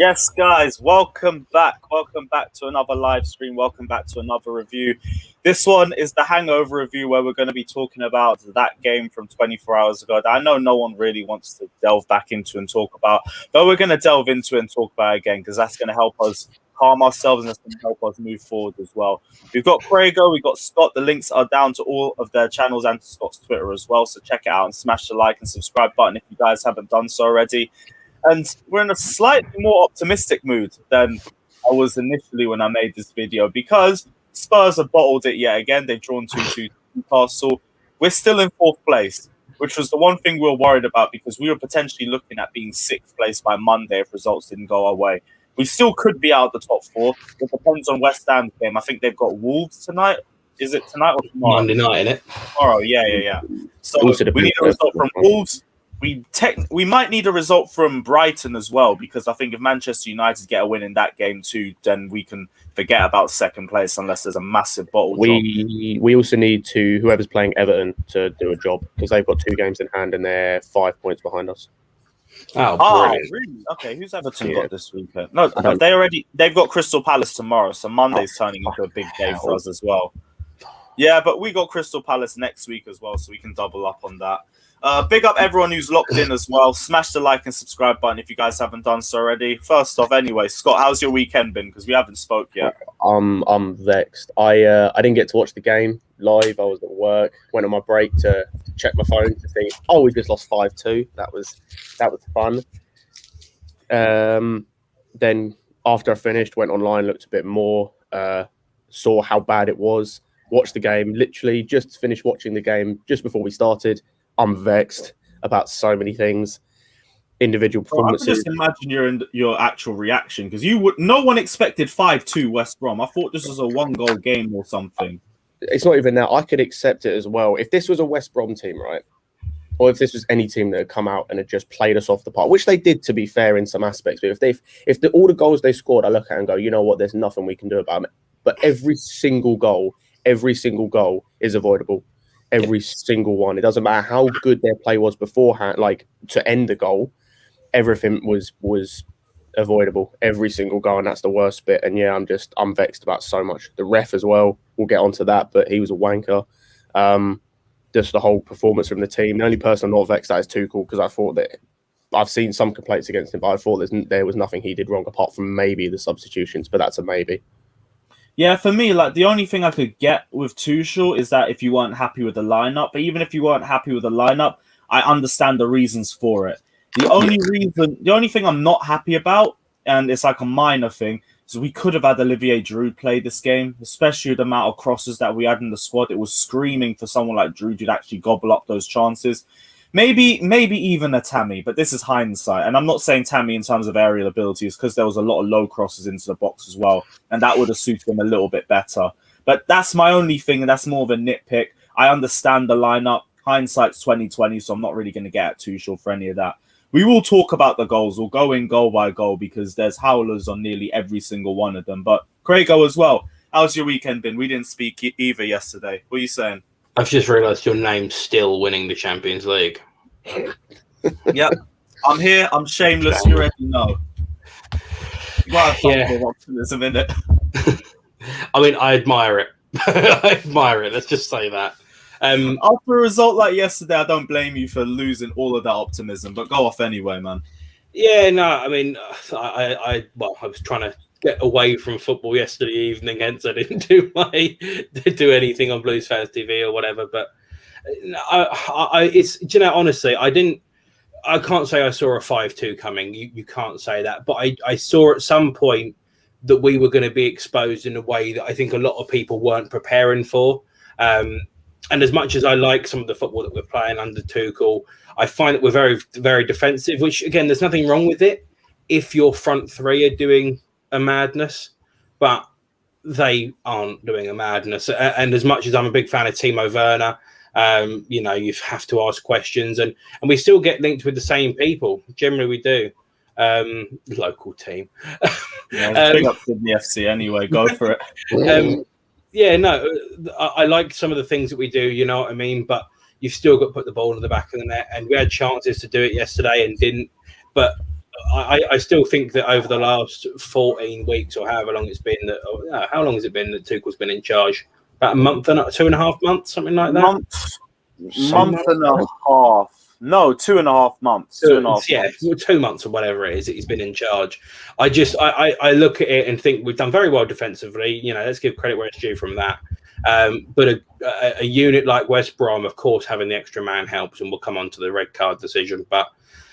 Yes, guys, welcome back. Welcome back to another live stream. Welcome back to another review. This one is the Hangover review where we're going to be talking about that game from 24 hours ago that I know no one really wants to delve back into and talk about, but we're going to delve into it and talk about it again because that's going to help us calm ourselves and that's going to help us move forward as well. We've got Craig, we've got Scott. The links are down to all of their channels and to Scott's Twitter as well, so check it out and smash the like and subscribe button if you guys haven't done so already. And we're in a slightly more optimistic mood than I was initially when I made this video because Spurs have bottled it yet again. They've drawn 2-2 to Newcastle. We're still in fourth place, which was the one thing we were worried about because we were potentially looking at being sixth place by Monday if results didn't go our way. We still could be out of the top four. It depends on West Ham's game. I think they've got Wolves tonight. Is it tonight or tomorrow? Monday night, innit? Tomorrow, yeah. So we need a result from Wolves. We might need a result from Brighton as well because I think if Manchester United get a win in that game too, then we can forget about second place unless there's a massive bottle drop. We also need to whoever's playing Everton to do a job because they've got 2 games in hand and they're 5 points behind us. Oh, really? Okay, who's Everton got this weekend? No, they've got Crystal Palace tomorrow, so Monday's turning into a big day for us as well. Yeah, but we got Crystal Palace next week as well, so we can double up on that. Big up everyone who's locked in as well. Smash the like and subscribe button if you guys haven't done so already. First off, anyway, Scott, how's your weekend been? Because we haven't spoke yet. I'm vexed. I didn't get to watch the game live. I was at work. Went on my break to check my phone to see. Oh, we just lost 5-2. That was fun. Then after I finished, went online, looked a bit more, saw how bad it was. Watched the game. Literally just finished watching the game just before we started. I'm vexed about so many things, individual performances. I can just imagine your actual reaction because no one expected 5-2 West Brom. I thought this was a 1-goal game or something. It's not even that. I could accept it as well if this was a West Brom team, right? Or if this was any team that had come out and had just played us off the park, which they did, to be fair, in some aspects. But if all the goals they scored, I look at and go, you know what? There's nothing we can do about it. But every single goal is avoidable. Every single one. It doesn't matter how good their play was beforehand, like to end the goal, everything was avoidable. Every single goal, and that's the worst bit. And yeah, I'm vexed about so much. The ref as well. We'll get onto that, but he was a wanker. Just the whole performance from the team. The only person I'm not vexed at is Tuchel because I thought that I've seen some complaints against him, but I thought there was nothing he did wrong apart from maybe the substitutions, but that's a maybe. Yeah, for me, like the only thing I could get with Tuchel is that if you weren't happy with the lineup, but even if you weren't happy with the lineup, I understand the reasons for it. The only thing I'm not happy about, and it's like a minor thing, is we could have had Olivier Giroud play this game, especially with the amount of crosses that we had in the squad. It was screaming for someone like Giroud to actually gobble up those chances. Maybe even a Tammy, but this is hindsight. And I'm not saying Tammy in terms of aerial abilities because there was a lot of low crosses into the box as well. And that would have suited him a little bit better. But that's my only thing, and that's more of a nitpick. I understand the lineup. Hindsight's 2020, so I'm not really going to get at Tuchel for any of that. We will talk about the goals. We'll go in goal by goal because there's howlers on nearly every single one of them. But Craigo as well. How's your weekend been? We didn't speak either yesterday. What are you saying? I've just realised your name's still winning the Champions League. Yep. I'm here. I'm shameless. You already know. Yeah. Optimism in it. I mean, I admire it. I admire it. Let's just say that. After a result like yesterday, I don't blame you for losing all of that optimism, but go off anyway, man. Yeah, no, I mean, I was trying to get away from football yesterday evening, hence I didn't do anything on Blues Fans TV or whatever. But honestly, I can't say I saw a 5-2 coming. You can't say that, but I saw at some point that we were going to be exposed in a way that I think a lot of people weren't preparing for. And as much as I like some of the football that we're playing under Tuchel, I find that we're very, very defensive, which, again, there's nothing wrong with it if your front three are doing a madness, but they aren't doing a madness. And as much as I'm a big fan of Timo Werner, you have to ask questions, and we still get linked with the same people. Generally, we do. Local team. Big up Sydney FC anyway. Go for it. I like some of the things that we do, you know what I mean? But you've still got to put the ball in the back of the net. And we had chances to do it yesterday and didn't. But I still think that over the last 14 weeks or however long it's been how long has it been that Tuchel's been in charge? About a month and 2.5 months, something like that. Month and a half. No, 2.5 months. 2.5 months. Yeah, 2 months or whatever it is that he's been in charge. I look at it and think we've done very well defensively. Let's give credit where it's due from that. But a unit like West Brom, of course, having the extra man helps, and we'll come on to the red card decision. But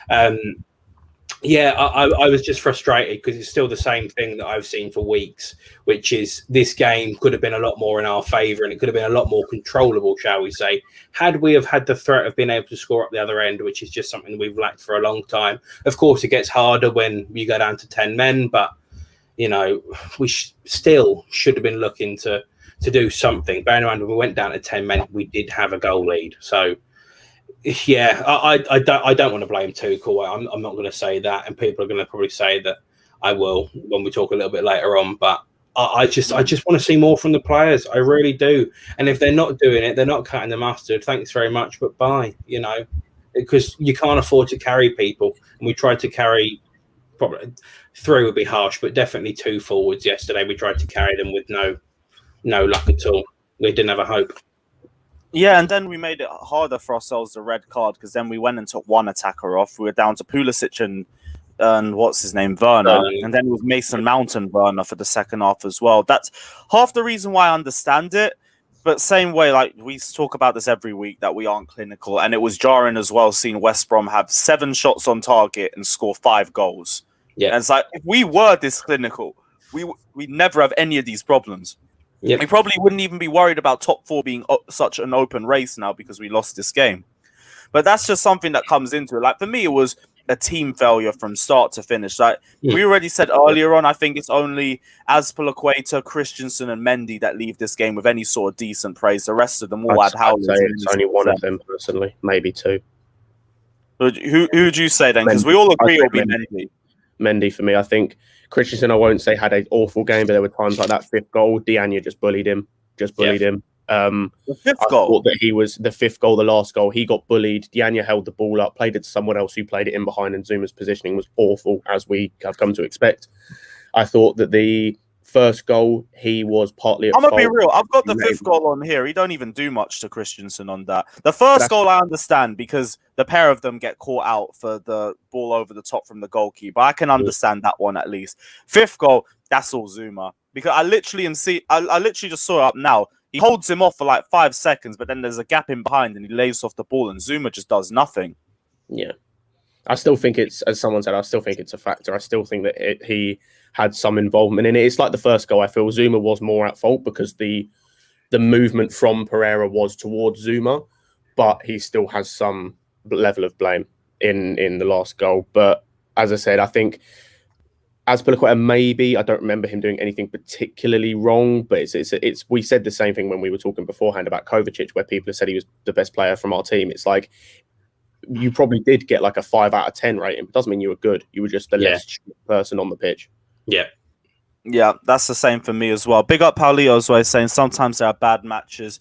I was just frustrated because it's still the same thing that I've seen for weeks, which is this game could have been a lot more in our favour and it could have been a lot more controllable, shall we say, had we have had the threat of being able to score up the other end, which is just something we've lacked for a long time. Of course, it gets harder when you go down to 10 men, but, we still should have been looking to do something. Bearing in mind, when we went down to 10 men, we did have a goal lead. So, yeah, I don't want to blame Tuchel. I'm not going to say that, and people are going to probably say that I will when we talk a little bit later on. But I just want to see more from the players. I really do. And if they're not doing it, they're not cutting the mustard. Thanks very much, but bye. Because you can't afford to carry people. And we tried to carry, probably 3 would be harsh, but definitely 2 forwards yesterday. We tried to carry them with no luck at all. We didn't have a hope. Yeah, and then we made it harder for ourselves, the red card, because then we went and took one attacker off. We were down to Pulisic and what's his name, Werner. And then it was Mason Mount and Werner for the second half as well. That's half the reason why I understand it. But same way, like we talk about this every week, that we aren't clinical. And it was jarring as well seeing West Brom have 7 shots on target and score 5 goals. Yeah, and it's like, if we were this clinical, we'd never have any of these problems. Yep. We probably wouldn't even be worried about top 4 being such an open race now because we lost this game. But that's just something that comes into it. Like, for me, it was a team failure from start to finish. Like we already said earlier on, I think it's only Azpilicueta, Christensen, and Mendy that leave this game with any sort of decent praise. The rest of them all had howlers. I'd say it's only one of them personally, maybe 2. Who would you say then? Because we all agree it'll be Mendy. Mendy for me. I think Christensen, I won't say had an awful game, but there were times like that 5th goal. Diagne just bullied him. Him. The 5th goal. I thought that he was the 5th goal, the last goal. He got bullied. Diagne held the ball up, played it to someone else who played it in behind, and Zouma's positioning was awful, as we have come to expect. I thought that the first goal, he was partly at fault. I'm going to be real. I've got the 5th goal on here. He don't even do much to Christensen on that. The first goal I understand because the pair of them get caught out for the ball over the top from the goalkeeper. I can understand that one at least. 5th goal, that's all Zouma. Because I literally just saw it up now. He holds him off for like 5 seconds, but then there's a gap in behind and he lays off the ball and Zouma just does nothing. Yeah. I still think it's, as someone said, I still think it's a factor. I still think that he had some involvement in it. It's like the first goal. I feel Zouma was more at fault because the movement from Pereira was towards Zouma, but he still has some level of blame in the last goal. But as I said, I think Azpilicueta, maybe, I don't remember him doing anything particularly wrong, but it's we said the same thing when we were talking beforehand about Kovacic, where people have said he was the best player from our team. It's like, you probably did get like a 5 out of 10 rating. It doesn't mean you were good. You were just the less person on the pitch. Yeah, that's the same for me as well. Big up Paulio as well, saying sometimes there are bad matches.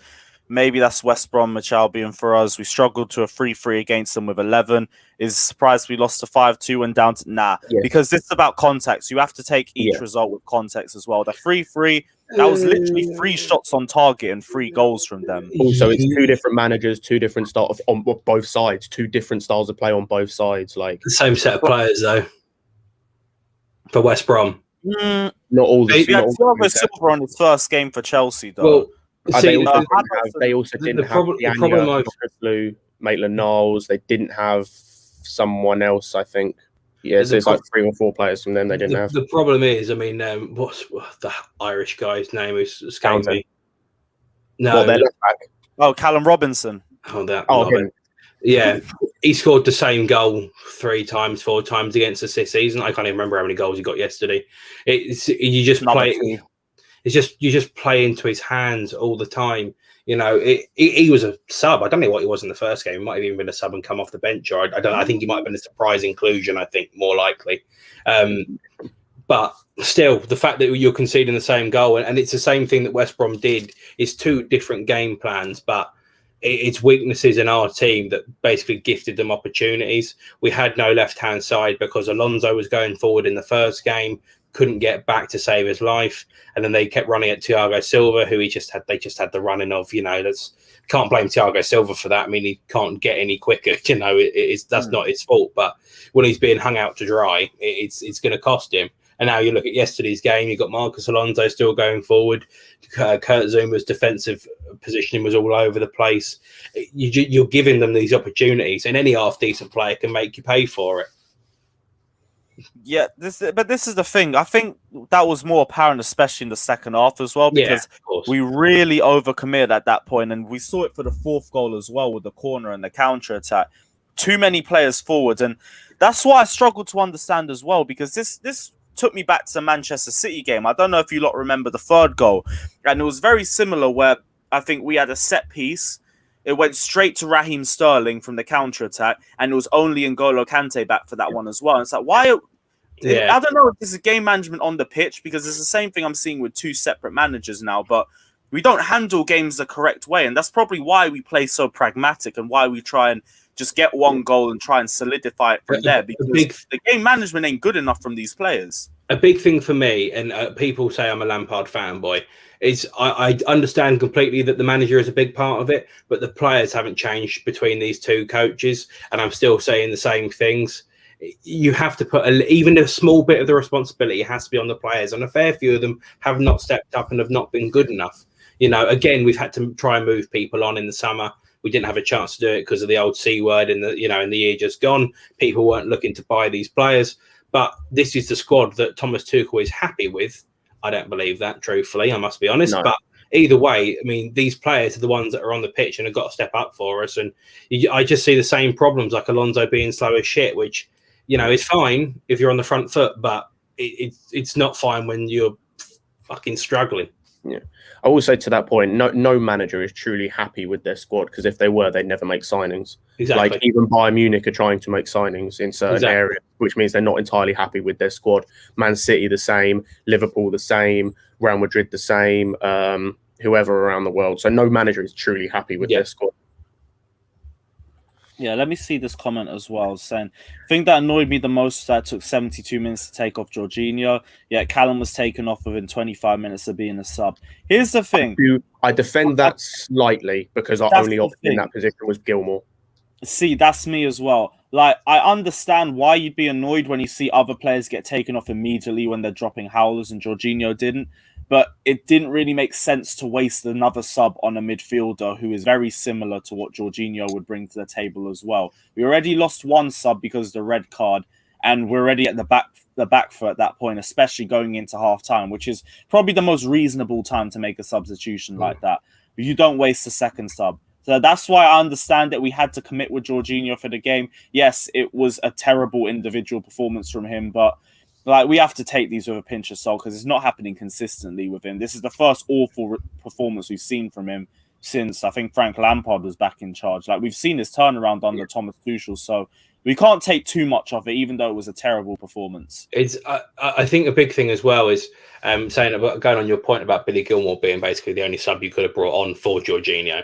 Maybe that's West Bromwich Albion for us. We struggled to a 3-3 against them with 11. Is surprised we lost to 5-2 and down to because this is about context. You have to take each result with context as well. The 3-3, that was literally 3 shots on target and 3 goals from them. Also, it's 2 different managers, 2 different styles on both sides, 2 different styles of play on both sides. Like the same set of players though for West Brom. Not all. He had Thiago Silva on his first game for Chelsea though. Well, they also didn't have Diagne, Maitland-Niles. They didn't have someone else, I think. Yeah, so it's like 3 or 4 players from them they didn't have. The problem is, I mean, what's the Irish guy's name? Who's escaped me? No, they're left back. Oh, Callum Robinson. Him. Yeah, he scored the same goal 3 times, 4 times against us this season. I can't even remember how many goals he got yesterday. You just play into his hands all the time. You know, he was a sub. I don't know what he was in the first game. He might have even been a sub and come off the bench, or I don't. I think he might have been a surprise inclusion. I think more likely, but still, the fact that you're conceding the same goal and it's the same thing that West Brom did is 2 different game plans, but it's weaknesses in our team that basically gifted them opportunities. We had no left-hand side because Alonso was going forward in the first game, couldn't get back to save his life, and then they kept running at Thiago Silva, who they just had the running of. Can't blame Thiago Silva for that. I mean, he can't get any quicker. That's not his fault. But when he's being hung out to dry, it's going to cost him. And now you look at yesterday's game, you've got Marcus Alonso still going forward. Kurt Zouma's defensive positioning was all over the place. You're giving them these opportunities, and any half-decent player can make you pay for it. Yeah, this is the thing. I think that was more apparent, especially in the second half as well, because we really overcommitted at that point, and we saw it for the fourth goal as well with the corner and the counter-attack. Too many players forward, and that's why I struggled to understand as well, because this took me back to the Manchester City game. I don't know if you lot remember the third goal, and it was very similar where I think we had a set piece. It went straight to Raheem Sterling from the counter-attack, and it was only N'Golo Kante back for that one as well. And it's like, why? Yeah. I don't know if this is game management on the pitch, because it's the same thing I'm seeing with two separate managers now, but we don't handle games the correct way, and that's probably why we play so pragmatic and why we try and just get one goal and try and solidify it from there, because the game management ain't good enough from these players. A big thing for me, and people say I'm a Lampard fanboy, is I understand completely that the manager is a big part of it, but the players haven't changed between these two coaches, and I'm still saying the same things. You have to put even a small bit of the responsibility has to be on the players, and a fair few of them have not stepped up and have not been good enough. Again, we've had to try and move people on in the summer. We didn't have a chance to do it because of the old C word in the year just gone. People weren't looking to buy these players, but this is the squad that Thomas Tuchel is happy with. I don't believe that, truthfully. I must be honest. No. But either way, I mean, these players are the ones that are on the pitch and have got to step up for us. And I just see the same problems, like Alonso being slow as shit, which is fine if you're on the front foot, but it's not fine when you're fucking struggling. Yeah, I will say to that point, no manager is truly happy with their squad, because if they were, they'd never make signings. Exactly. Like even Bayern Munich are trying to make signings in certain areas, which means they're not entirely happy with their squad. Man City the same, Liverpool the same, Real Madrid the same, whoever around the world. So no manager is truly happy with their squad. Yeah, let me see this comment as well. Saying, thing that annoyed me the most is that it took 72 minutes to take off Jorginho, yet Callum was taken off within 25 minutes of being a sub. Here's the thing. I defend that slightly, because our only option in that position was Gilmour. See, that's me as well. Like, I understand why you'd be annoyed when you see other players get taken off immediately when they're dropping howlers and Jorginho didn't. But it didn't really make sense to waste another sub on a midfielder who is very similar to what Jorginho would bring to the table as well. We already lost one sub because of the red card, and we're already at the back foot at that point, especially going into half-time, which is probably the most reasonable time to make a substitution like that. You don't waste a second sub. So that's why I understand that we had to commit with Jorginho for the game. Yes, it was a terrible individual performance from him, but we have to take these with a pinch of salt, because it's not happening consistently with him. This is the first awful performance we've seen from him since, I think, Frank Lampard was back in charge. We've seen his turnaround under Thomas Tuchel, so we can't take too much of it, even though it was a terrible performance. I think a big thing as well is saying about going on your point about Billy Gilmour being basically the only sub you could have brought on for Jorginho.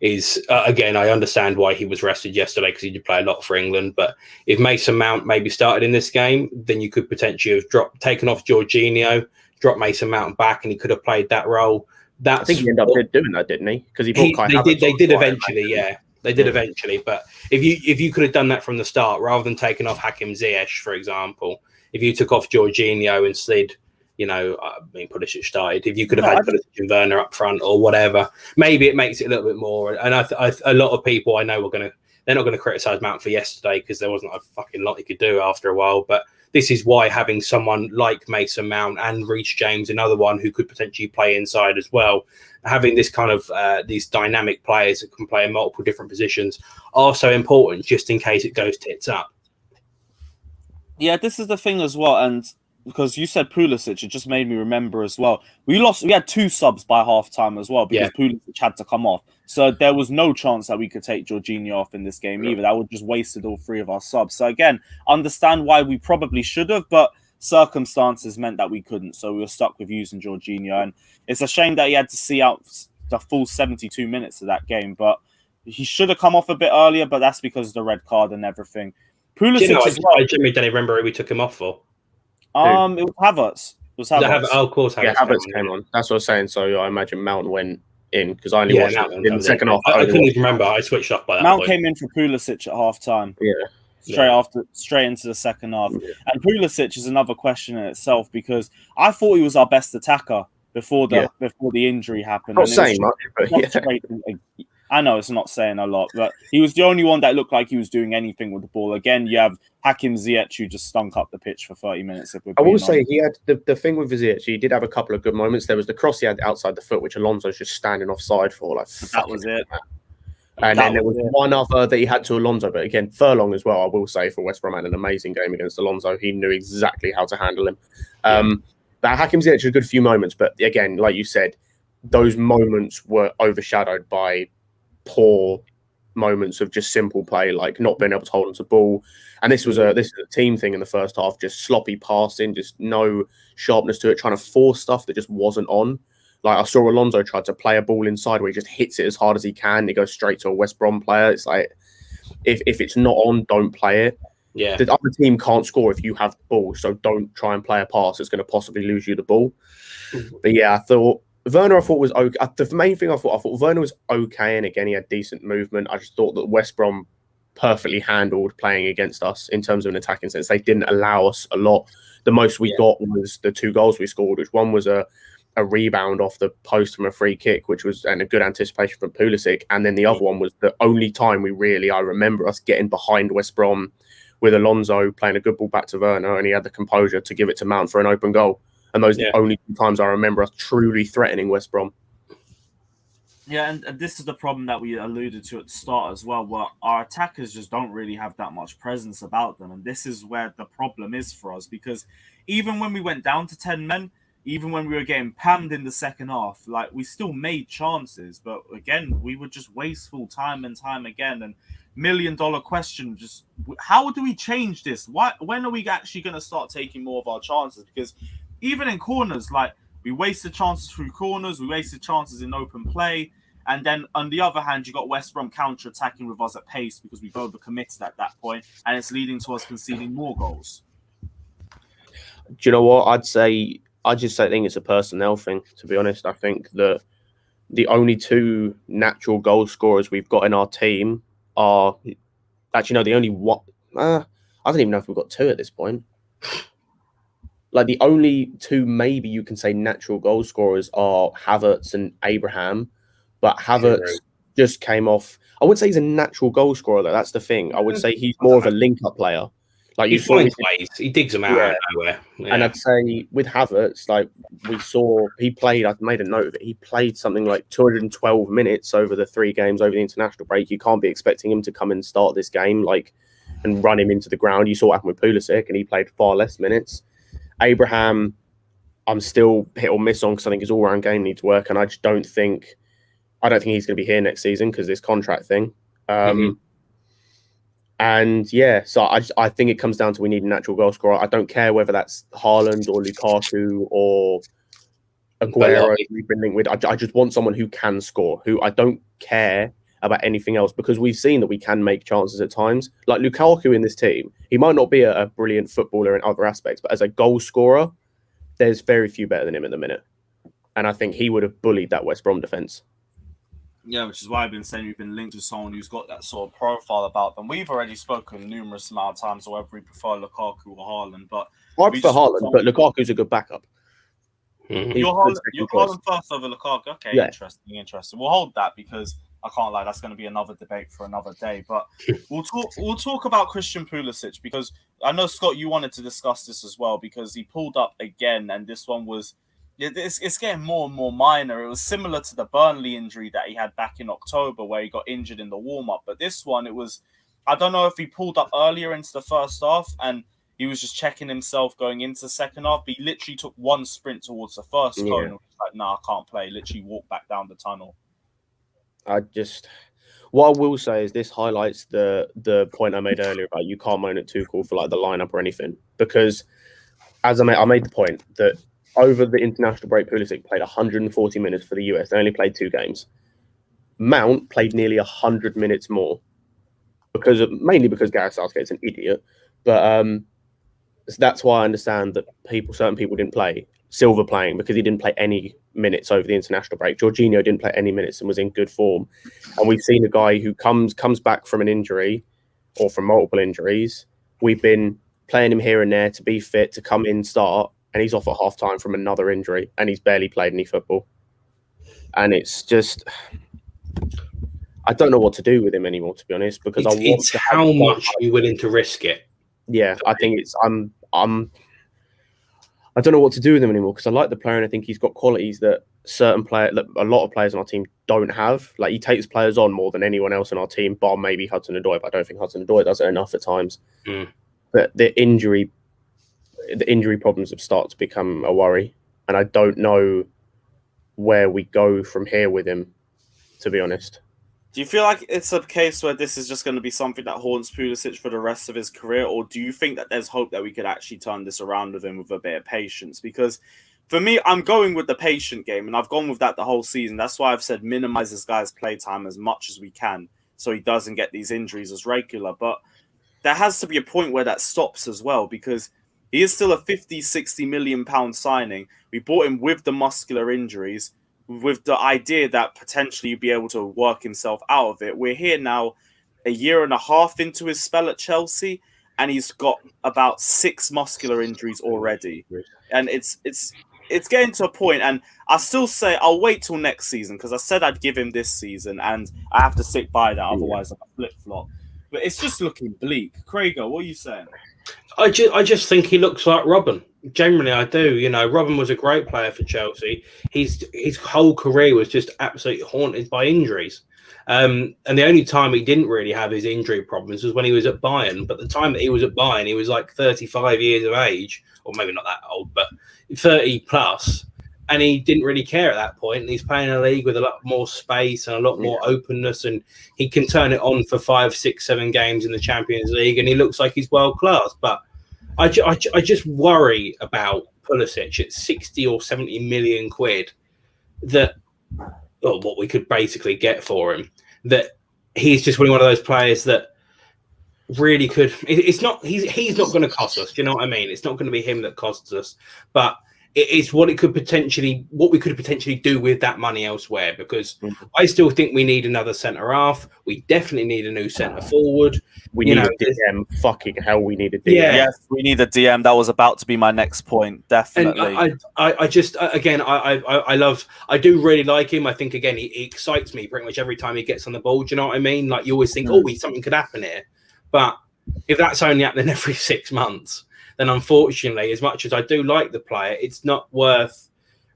Is again, I understand why he was rested yesterday, because he did play a lot for England. But if Mason Mount maybe started in this game, then you could potentially have taken off Jorginho, dropped Mason Mount back, and he could have played that role. I think he ended up doing that, didn't he? Because they did eventually, yeah. They did eventually, but if you could have done that from the start, rather than taking off Hakim Ziyech, for example, if you took off Jorginho and slid, Pulisic started. If you could have had Pulisic and Werner up front or whatever, maybe it makes it a little bit more. And a lot of people I know they're not going to criticise Mount for yesterday, because there wasn't a fucking lot he could do after a while. But this is why having someone like Mason Mount and Reece James, another one who could potentially play inside as well, having this kind of these dynamic players that can play in multiple different positions are so important, just in case it goes tits up. Yeah, this is the thing as well, and because you said Pulisic, it just made me remember as well. We had two subs by half-time as well, because Pulisic had to come off. So there was no chance that we could take Jorginho off in this game either. That would just wasted all three of our subs. So again, understand why we probably should have, but circumstances meant that we couldn't. So we were stuck with using Jorginho. And it's a shame that he had to see out the full 72 minutes of that game. But He should have come off a bit earlier, but that's because of the red card and everything. Pulisic as well. I genuinely don't remember who we took him off for. It was Havertz. Of course, Havertz came on. That's what I was saying. So I imagine Mount went in because I only watched it in the second half. I couldn't even remember. I switched off by that Mount point. Came in for Pulisic at half time. Yeah. Straight into the second half. Yeah. And Pulisic is another question in itself because I thought he was our best attacker before the injury happened. Not saying much, but I know it's not saying a lot, but he was the only one that looked like he was doing anything with the ball. Again, you have Hakim Ziyech who just stunk up the pitch for 30 minutes. I will say he had the thing with Ziyech. He did have a couple of good moments. There was the cross he had outside the foot, which Alonso's just standing offside for. Like that was it. And then there was one other that he had to Alonso, but again, Furlong as well, I will say, for West Brom had an amazing game against Alonso. He knew exactly how to handle him. But Hakim Ziyech had a good few moments, but again, like you said, those moments were overshadowed by poor moments of just simple play, like not being able to hold onto the ball. And this is a team thing in the first half, just sloppy passing, just no sharpness to it, trying to force stuff that just wasn't on. Like I saw Alonso try to play a ball inside where he just hits it as hard as he can. It goes straight to a West Brom player. It's like, if it's not on, don't play it. Yeah. The other team can't score if you have the ball, so don't try and play a pass that's going to possibly lose you the ball. But yeah, I thought Werner was okay. The main thing I thought Werner was okay, and again, he had decent movement. I just thought that West Brom perfectly handled playing against us in terms of an attacking sense. They didn't allow us a lot. The most we got was the 2 goals we scored, which one was a rebound off the post from a free kick, which was and a good anticipation from Pulisic, and then the other one was the only time I remember us getting behind West Brom with Alonso playing a good ball back to Werner, and he had the composure to give it to Mount for an open goal. And those are the only 2 times I remember us truly threatening West Brom. Yeah, and this is the problem that we alluded to at the start as well, where our attackers just don't really have that much presence about them. And this is where the problem is for us, because even when we went down to 10 men, even when we were getting pammed in the second half, like we still made chances. But again, we were just wasteful time and time again. And $1 million question, just how do we change this? When are we actually going to start taking more of our chances? Because even in corners, like we wasted chances through corners, we wasted chances in open play. And then on the other hand, you got West Brom counter-attacking with us at pace because we've overcommitted at that point, and it's leading to us conceding more goals. Do you know what? I just think it's a personnel thing, to be honest. I think that the only 2 natural goal scorers we've got in our team are actually no, the only one. I don't even know if we've got 2 at this point. Like the only 2, maybe you can say natural goal scorers are Havertz and Abraham, but Havertz just came off. I wouldn't say he's a natural goal scorer, though. That's the thing. I would say he's more of a link-up player. Like he finds ways. He digs them out of nowhere. Yeah. And I'd say with Havertz, like we saw, he played. I've made a note of it. He played something like 212 minutes over the 3 games over the international break. You can't be expecting him to come and start this game and run him into the ground. You saw what happened with Pulisic, and he played far less minutes. Abraham, I'm still hit or miss on because I think his all-round game needs work, and I don't think he's going to be here next season because this contract thing. And yeah, so I think it comes down to we need a natural goal scorer. I don't care whether that's Haaland or Lukaku or Aguero we've been linked with. I just want someone who can score, who I don't care about anything else, because we've seen that we can make chances at times. Like Lukaku in this team, he might not be a brilliant footballer in other aspects, but as a goal scorer, there's very few better than him at the minute. And I think he would have bullied that West Brom defence. Yeah, which is why I've been saying we've been linked to someone who's got that sort of profile about them. We've already spoken numerous amount of times whether we prefer Lukaku or Haaland, but I prefer Haaland, but Lukaku's a good backup. You're Haaland first over Lukaku. Okay, yeah. Interesting. We'll hold that because I can't lie, that's going to be another debate for another day. But we'll talk about Christian Pulisic, because I know, Scott, you wanted to discuss this as well, because he pulled up again, and this one was. It's getting more and more minor. It was similar to the Burnley injury that he had back in October where he got injured in the warm-up. But this one, I don't know if he pulled up earlier into the first half and he was just checking himself going into the second half. But he literally took one sprint towards the first cone and was like, I can't play. Literally walked back down the tunnel. What I will say is this highlights the point I made earlier about you can't moan at Tuchel for like the lineup or anything. Because as I made the point that over the international break, Pulisic played 140 minutes for the US. They only played 2 games. Mount played nearly 100 minutes more mainly because Gareth Southgate's an idiot. But so that's why I understand that certain people didn't play. Silva playing because he didn't play any minutes over the international break. Jorginho didn't play any minutes and was in good form. And we've seen a guy who comes back from an injury or from multiple injuries. We've been playing him here and there to be fit, to come in, start, and he's off at half time from another injury and he's barely played any football. And it's just, I don't know what to do with him anymore, to be honest, because it's how much are you willing to risk it? Yeah, I think it's I don't know what to do with him anymore because I like the player and I think he's got qualities that a lot of players on our team don't have. Like he takes players on more than anyone else in our team, bar maybe Hudson-Odoi, but I don't think Hudson-Odoi does it enough at times. But the injury problems have started to become a worry, and I don't know where we go from here with him, to be honest. Do you feel like it's a case where this is just going to be something that haunts Pulisic for the rest of his career, or do you think that there's hope that we could actually turn this around with him with a bit of patience? Because for me, I'm going with the patient game, and I've gone with that the whole season. That's why I've said minimize this guy's playtime as much as we can so he doesn't get these injuries as regular. But there has to be a point where that stops as well, because he is still a 50, 60 million pound signing. We bought him with the muscular injuries, with the idea that potentially he'd be able to work himself out of it. We're here now a year and a half into his spell at Chelsea, and he's got about 6 muscular injuries already. And it's getting to a point, and I still say I'll wait till next season, because I said I'd give him this season, and I have to stick by that, otherwise I'm a flip-flop. But it's just looking bleak. Craigo, what are you saying? I just think he looks like Robin. Generally, I do. You know, Robin was a great player for Chelsea. His whole career was just absolutely haunted by injuries. And the only time he didn't really have his injury problems was when he was at Bayern. But the time that he was at Bayern, he was like 35 years of age, or maybe not that old, but 30 plus. And he didn't really care at that point. And he's playing a league with a lot more space and a lot more openness. And he can turn it on for 5, 6, 7 games in the Champions League. And he looks like he's world class. But I just worry about Pulisic at 60 or 70 million quid, that, well, what we could basically get for him, that he's just really one of those players that really could. It's not. He's not going to cost us. Do you know what I mean? It's not going to be him that costs us, but it's what we could potentially do with that money elsewhere. Because I still think we need another centre half. We definitely need a new centre forward. We need a DM. Fucking hell, we need a DM. Yeah. Yes, we need a DM. That was about to be my next point. Definitely. And I just, again, I do really like him. I think, again, he excites me pretty much every time he gets on the ball. Do you know what I mean? Like, you always think, something could happen here. But if that's only happening every 6 months, then unfortunately, as much as I do like the player, it's not worth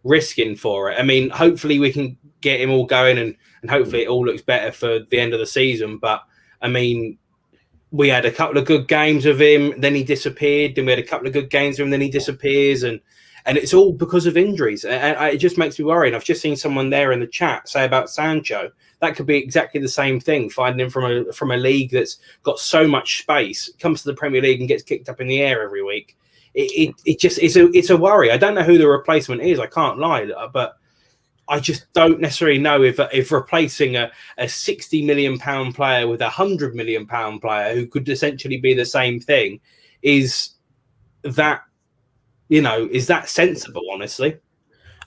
risking for it. I mean, hopefully we can get him all going, and hopefully it all looks better for the end of the season. But I mean, we had a couple of good games of him, then he disappeared. Then we had a couple of good games of him, then he disappears, and it's all because of injuries. And it just makes me worry. And I've just seen someone there in the chat say about Sancho, that could be exactly the same thing. Finding him from a league that's got so much space, comes to the Premier League and gets kicked up in the air every week. It's a worry. I don't know who the replacement is. I can't lie, but I just don't necessarily know if replacing a 60 million pound player with a 100 million pound player who could essentially be the same thing is that sensible? Honestly,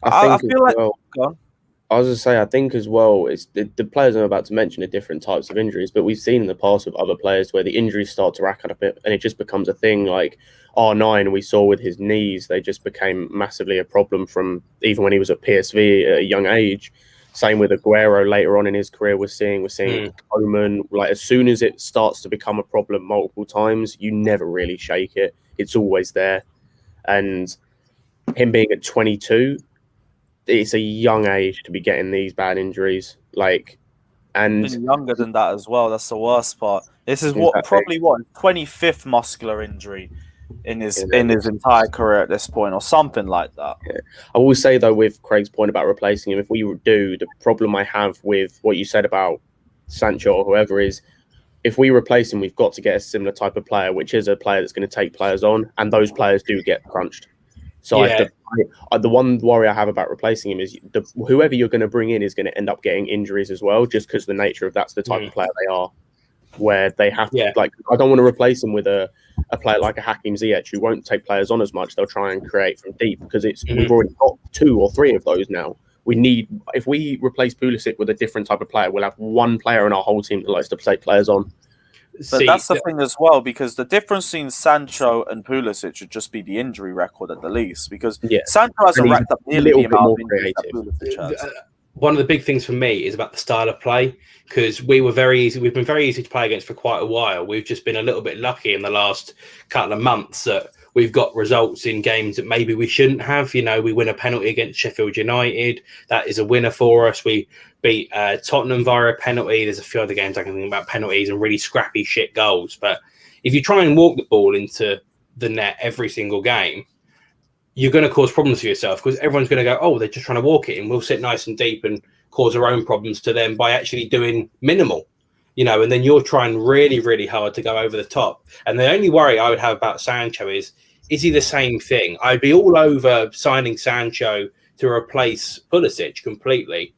I feel like. Go on. I was going to say, I think as well, it's the players I'm about to mention are different types of injuries, but we've seen in the past with other players where the injuries start to rack up a bit and it just becomes a thing. Like R9, we saw with his knees, they just became massively a problem from even when he was at PSV at a young age. Same with Aguero later on in his career, we're seeing Coman. Like, as soon as it starts to become a problem multiple times, you never really shake it. It's always there. And him being at 22, it's a young age to be getting these bad injuries. And younger than that as well. That's the worst part. This is probably 25th muscular injury in his entire career at this point, or something like that. Yeah. I will say though, with Craig's point about replacing him, if we do, the problem I have with what you said about Sancho or whoever is, if we replace him, we've got to get a similar type of player, which is a player that's going to take players on, and those players do get crunched. So Yeah. the one worry I have about replacing him is whoever you're going to bring in is going to end up getting injuries as well, just because the nature of that's the type of player they are, where they have to, I don't want to replace him with a player like a Hakim Ziyech who won't take players on as much. They'll try and create from deep because we've already got 2 or 3 of those now. If we replace Pulisic with a different type of player, we'll have one player in our whole team that likes to take players on. But that's the thing as well, because the difference between Sancho and Pulisic should just be the injury record at the least, because Sancho hasn't racked up nearly the amount of injuries that Pulisic has. One of the big things for me is about the style of play, because we've been very easy to play against for quite a while. We've just been a little bit lucky in the last couple of months that we've got results in games that maybe we shouldn't have. You know, we win a penalty against Sheffield United. That is a winner for us. We beat Tottenham via a penalty. There's a few other games I can think about penalties and really scrappy shit goals. But if you try and walk the ball into the net every single game, you're going to cause problems for yourself, because everyone's going to go, oh, they're just trying to walk it in. We'll sit nice and deep and cause our own problems to them by actually doing minimal, you know, and then you're trying really, really hard to go over the top. And the only worry I would have about Sancho is he the same thing? I'd be all over signing Sancho to replace Pulisic completely.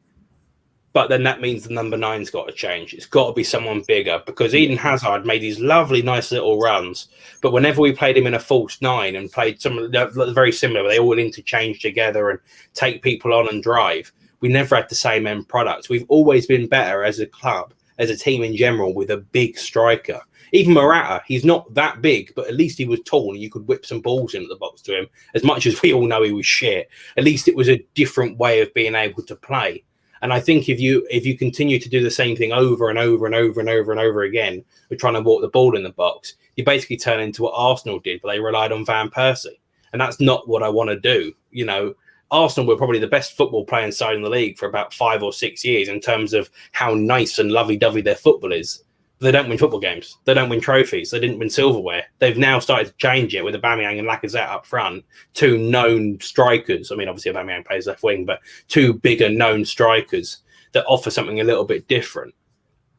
But then that means the number 9's got to change. It's got to be someone bigger, because Eden Hazard made these lovely, nice little runs. But whenever we played him in a false 9 and played some very similar, where they all interchange together and take people on and drive, we never had the same end product. We've always been better as a club, as a team in general, with a big striker. Even Morata, he's not that big, but at least he was tall and you could whip some balls into the box to him. As much as we all know he was shit, at least it was a different way of being able to play. And I think if you continue to do the same thing over and over and over and over and over again, with trying to walk the ball in the box, you basically turn into what Arsenal did, but they relied on Van Persie. And that's not what I want to do. You know, Arsenal were probably the best football playing side in the league for about 5 or 6 years in terms of how nice and lovey-dovey their football is. They don't win football games. They don't win trophies. They didn't win silverware. They've now started to change it with Aubameyang and Lacazette up front, 2 known strikers. I mean, obviously Aubameyang plays left wing, but 2 bigger known strikers that offer something a little bit different.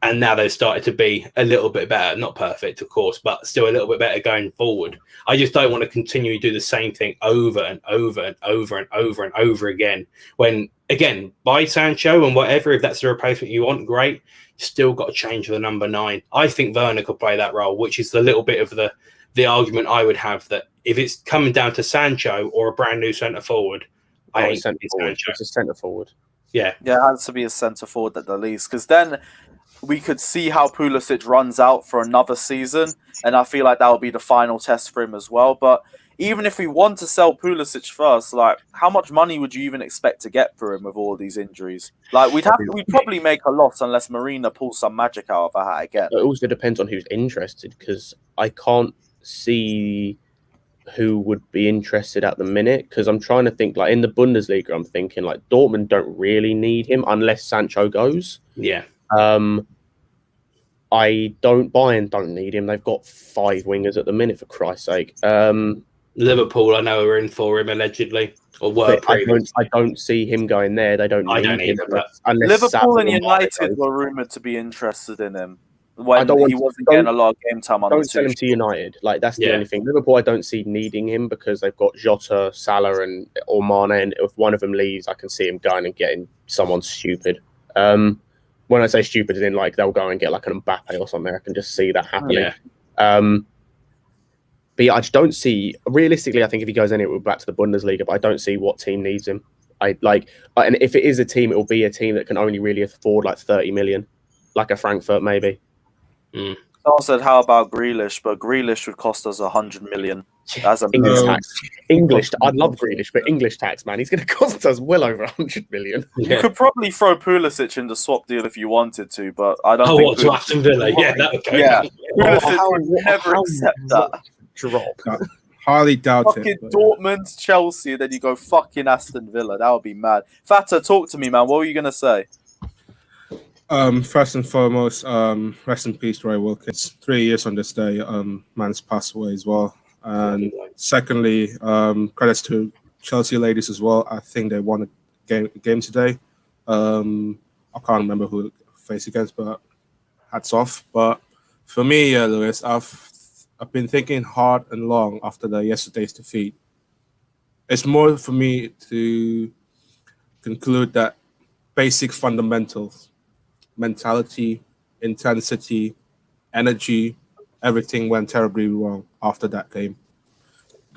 And now they've started to be a little bit better. Not perfect, of course, but still a little bit better going forward. I just don't want to continue to do the same thing over and over and over and over and over again. When, again, buy Sancho and whatever, if that's the replacement you want, great. Still got to change the number 9. I think Werner could play that role, which is the little bit of the argument I would have, that if it's coming down to Sancho or a brand new centre forward, it's a centre forward. Yeah, it has to be a centre forward at the least, because then we could see how Pulisic runs out for another season, and I feel like that will be the final test for him as well. But even if we want to sell Pulisic first, like, how much money would you even expect to get for him with all these injuries? Like, we'd probably make a loss unless Marina pulls some magic out of a hat again. It also depends on who's interested, because I can't see who would be interested at the minute, because I'm trying to think, like, in the Bundesliga, I'm thinking, like, Dortmund don't really need him unless Sancho goes. Yeah. I don't need him. They've got 5 wingers at the minute, for Christ's sake. Liverpool, I know, are in for him allegedly, or were. I don't see him going there. They don't need him. Unless Liverpool and United were rumoured to be interested in him when he wasn't getting a lot of game time. Don't sell him to United. Like, that's the only thing. Liverpool, I don't see needing him, because they've got Jota, Salah, or Mane, and if one of them leaves, I can see him going and getting someone stupid. When I say stupid, as in, like, they'll go and get like an Mbappe or something. I can just see that happening. Yeah. But yeah, I just don't see, realistically, I think if he goes in, it will back to the Bundesliga, but I don't see what team needs him. And if it is a team, it will be a team that can only really afford like 30 million, like a Frankfurt maybe. Someone said, how about Grealish? But Grealish would cost us 100 million. That's a English. I'd love Grealish, but English tax, man, he's going to cost us well over 100 million. You could probably throw Pulisic in the swap deal if you wanted to, but I don't think... to Aston Villa? Yeah, that would go. Yeah. Pulisic would never accept that. Drop. Highly doubt it. Fucking Dortmund, Chelsea, then you go fucking Aston Villa. That would be mad. Fata, talk to me, man. What were you going to say? First and foremost, rest in peace, Roy Wilkins. 3 years on this day, man's passed away as well. And secondly, credits to Chelsea ladies as well. I think they won a game today. I can't remember who faced against, but hats off. But for me, Lewis, I've been thinking hard and long after yesterday's defeat. It's more for me to conclude that basic fundamentals, mentality, intensity, energy, everything went terribly wrong after that game.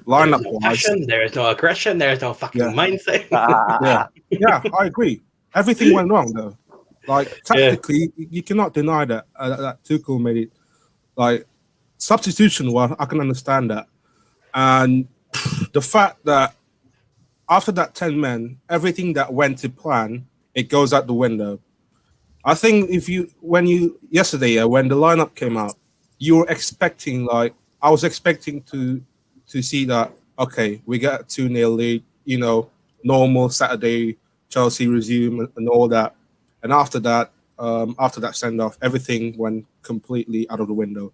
Lineup no wise, passion, there is no aggression, there is no fucking mindset. yeah, I agree. Everything went wrong though. Like tactically, you cannot deny that that Tuchel made it. Like substitution, well, I can understand that, and the fact that after that 10 men, everything that went to plan, it goes out the window. I think when the lineup came out, you were expecting, like, I was expecting to see that, okay, we get a 2-0 lead, normal Saturday Chelsea resume and all that. And after that send off, everything went completely out of the window.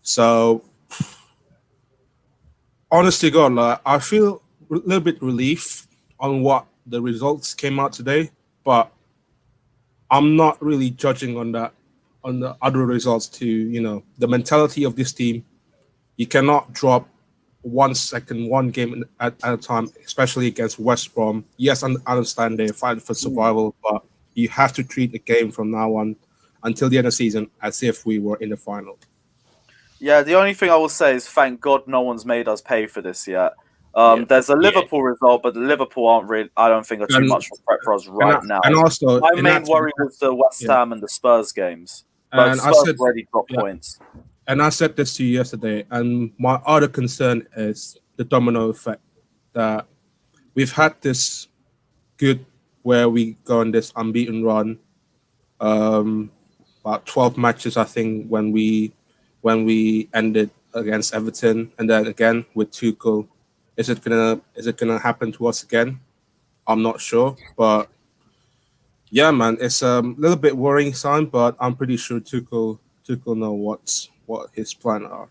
So honestly, God, like, I feel a little bit relief on what the results came out today, but I'm not really judging on the other results to, the mentality of this team. You cannot drop 1 second, one game at a time, especially against West Brom. Yes, I understand they're fighting for survival, but you have to treat the game from now on until the end of the season as if we were in the final. Yeah, the only thing I will say is thank God no one's made us pay for this yet. There's a Liverpool result, but the Liverpool aren't really, I don't think, are too much for us now. And also, my main worry was the West Ham and the Spurs games. But Spurs already got points. And I said this to you yesterday, and my other concern is the domino effect. That we've had this good where we go on this unbeaten run, about 12 matches, I think, when we ended against Everton, and then again with Tuchel. Is it gonna happen to us again? I'm not sure, but yeah, man, it's a little bit worrying sign. But I'm pretty sure Tuchel know what his plans are.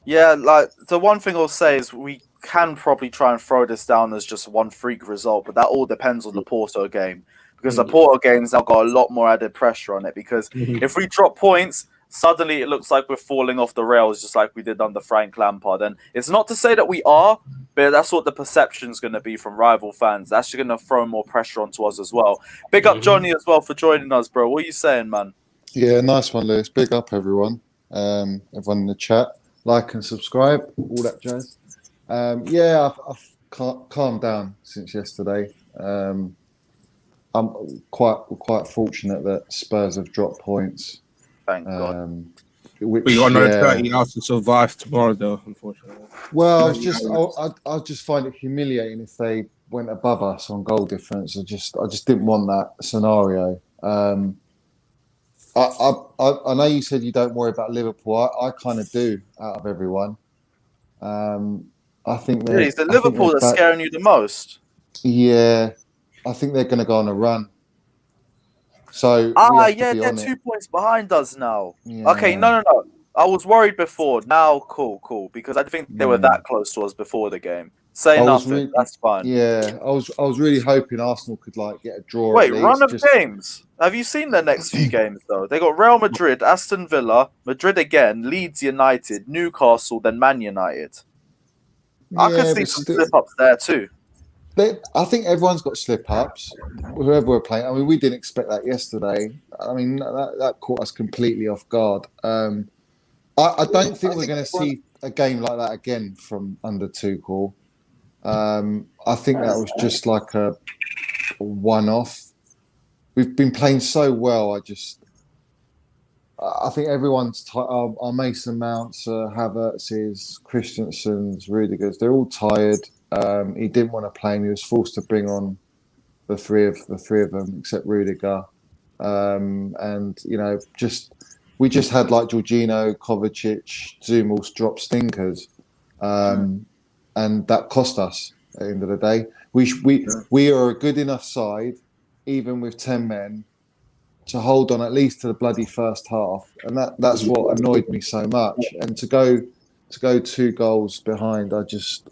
Yeah, like the one thing I'll say is we can probably try and throw this down as just one freak result, but that all depends on the Porto game, because the Porto game's now got a lot more added pressure on it. Because if we drop points, suddenly it looks like we're falling off the rails, just like we did under Frank Lampard. And it's not to say that we are, but that's what the perception's going to be from rival fans. That's going to throw more pressure onto us as well. Big up Johnny as well for joining us, bro. What are you saying, man? Yeah, nice one, Lewis. Big up, everyone. Everyone in the chat. Like and subscribe, all that jazz. I've calmed down since yesterday. I'm quite fortunate that Spurs have dropped points. Thank God. We got another 30 hours to survive tomorrow, though, unfortunately. Well, I just find it humiliating if they went above us on goal difference. I just didn't want that scenario. I know you said you don't worry about Liverpool. I kind of do, out of everyone. I think that is it Liverpool that's scaring you the most? Yeah, I think they're going to go on a run. So they're 2 points behind us now. Yeah. Okay, no. I was worried before. Now, cool, because I think they were that close to us before the game. Say nothing. That's fine. Yeah, I was really hoping Arsenal could get a draw. Wait, run of games. Have you seen their next few games though? They got Real Madrid, Aston Villa, Madrid again, Leeds United, Newcastle, then Man United. I could see some slip-ups there too. I think everyone's got slip-ups, whoever we're playing. I mean, we didn't expect that yesterday. I mean, that caught us completely off guard. I don't think we're going to see a game like that again from under Tuchel. I think that was just like a one-off. We've been playing so well. I think everyone's our Mason Mounts, Havertz's, Christensen's, Rudiger's. They're all tired. He didn't want to play him. He was forced to bring on the three of them, except Rudiger. We just had Jorginho, Kovacic, Zouma all drop stinkers, and that cost us at the end of the day. We are a good enough side, even with 10 men, to hold on at least to the bloody first half, and that's what annoyed me so much. And to go 2 goals behind, that just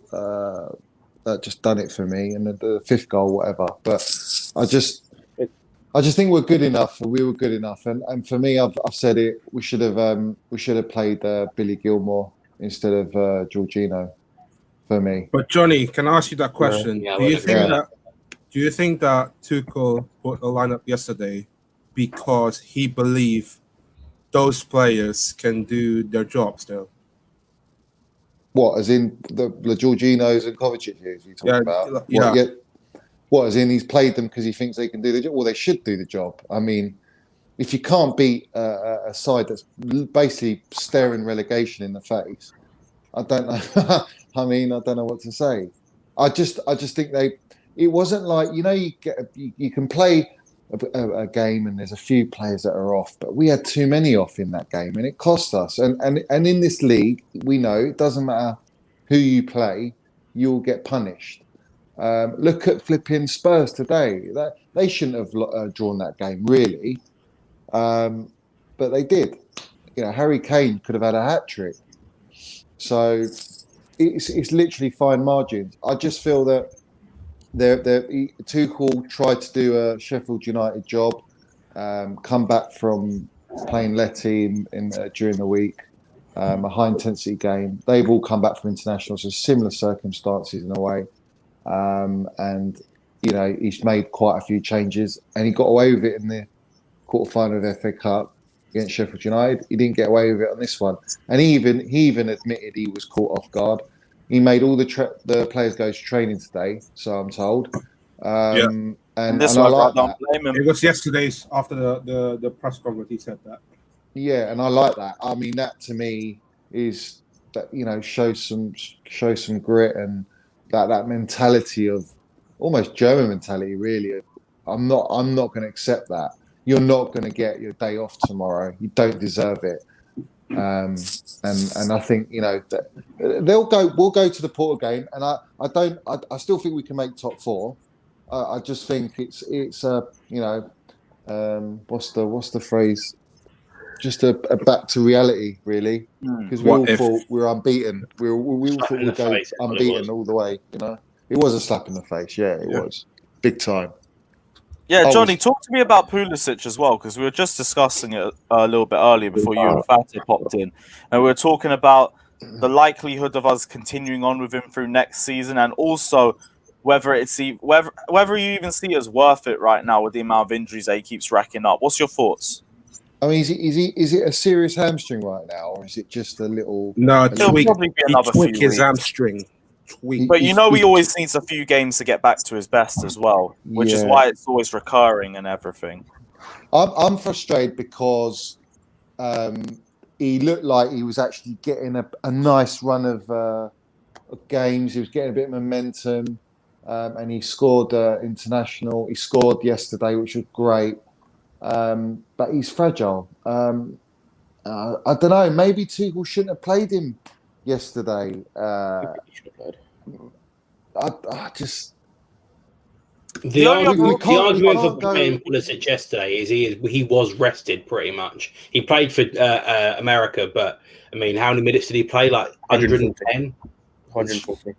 done it for me. And the 5th goal, whatever. But I just think we're good enough. We were good enough, and for me, I've said it. We should have played Billy Gilmore instead of Jorginho. for me. But Johnny, can I ask you that question? Yeah, do you think yeah. that Tuchel put a lineup yesterday because he believed those players can do their job still? What, as in the Jorginhos and Kovacic you talking about? Yeah. What, as in he's played them because he thinks they can do the job? Well, they should do the job. I mean, if you can't beat a side that's basically staring relegation in the face, I don't know. I mean, I don't know what to say. I just think it wasn't like, you can play a game and there's a few players that are off, but we had too many off in that game and it cost us. And in this league, we know it doesn't matter who you play, you'll get punished. Look at flipping Spurs today. They shouldn't have drawn that game, really. But they did. Harry Kane could have had a hat-trick. So it's literally fine margins. I just feel that Tuchel tried to do a Sheffield United job, come back from playing Letty during the week, a high-intensity game. They've all come back from internationals, so similar circumstances in a way. And, he's made quite a few changes, and he got away with it in the quarterfinal of the FA Cup against Sheffield United. He didn't get away with it on this one. And he even admitted he was caught off guard. He made all the players go to training today, so I'm told. And I like that. It was yesterday's after the press conference. He said that. Yeah, and I like that. I mean, that to me is that shows some grit and that mentality of almost German mentality. Really, I'm not going to accept that. You're not going to get your day off tomorrow. You don't deserve it. And I think that we'll go to the Porto game, and I still think we can make top four. I just think it's what's the phrase? Just a back to reality, really, because we all thought we were unbeaten. We all thought we'd go unbeaten all the way. It was a slap in the face. Yeah, it was big time. Yeah, Johnny, talk to me about Pulisic as well, because we were just discussing it a little bit earlier before you and Fatih popped in, and we were talking about the likelihood of us continuing on with him through next season, and also whether you even see it as worth it right now with the amount of injuries that he keeps racking up. What's your thoughts? I mean, is it a serious hamstring right now, or is it just a little? No, it'll probably be another few weeks. His hamstring. But he always needs a few games to get back to his best as well, which is why it's always recurring and everything. I'm frustrated because he looked like he was actually getting a nice run of games. He was getting a bit of momentum, and he scored international. He scored yesterday, which was great. But he's fragile. I don't know. Maybe Tuchel shouldn't have played him yesterday. The argument for playing Pulisic yesterday is he was rested pretty much. He played for America, but I mean, how many minutes did he play? Like 110? 140.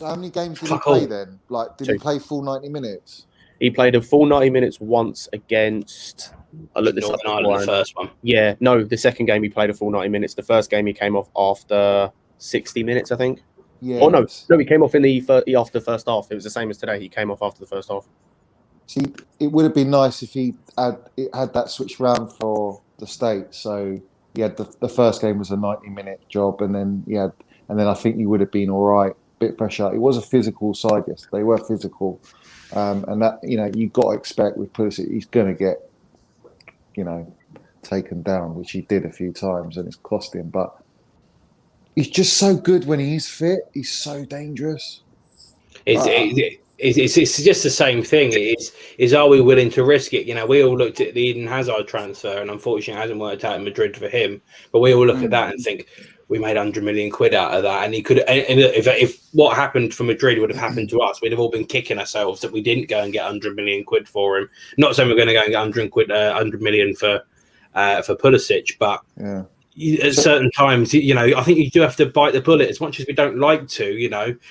How many games did he play then? Did he play full 90 minutes? He played a full 90 minutes once against Northern Ireland, the first one. Yeah, no, the second game he played a full 90 minutes. The first game he came off after 60 minutes, I think. Yeah. Oh no, he came off after the first half. It was the same as today. He came off after the first half. See, it would have been nice if he had that switched round for the States. So he had the first game was a 90-minute job, and then I think he would have been all right, bit fresher. It was a physical side yesterday. They were physical, and that you've got to expect with Pulisic, he's going to get taken down, which he did a few times, and it's cost him. But he's just so good when he's fit. He's so dangerous. It's just the same thing. Is are we willing to risk it? We all looked at the Eden Hazard transfer, and unfortunately, it hasn't worked out in Madrid for him. But we all look at that and think we made 100 million quid out of that, and he could. And if what happened for Madrid would have happened to us, we'd have all been kicking ourselves that we didn't go and get 100 million quid for him. Not saying we're going to go and get 100 million for Pulisic, but. Yeah. At certain times, I think you do have to bite the bullet as much as we don't like to.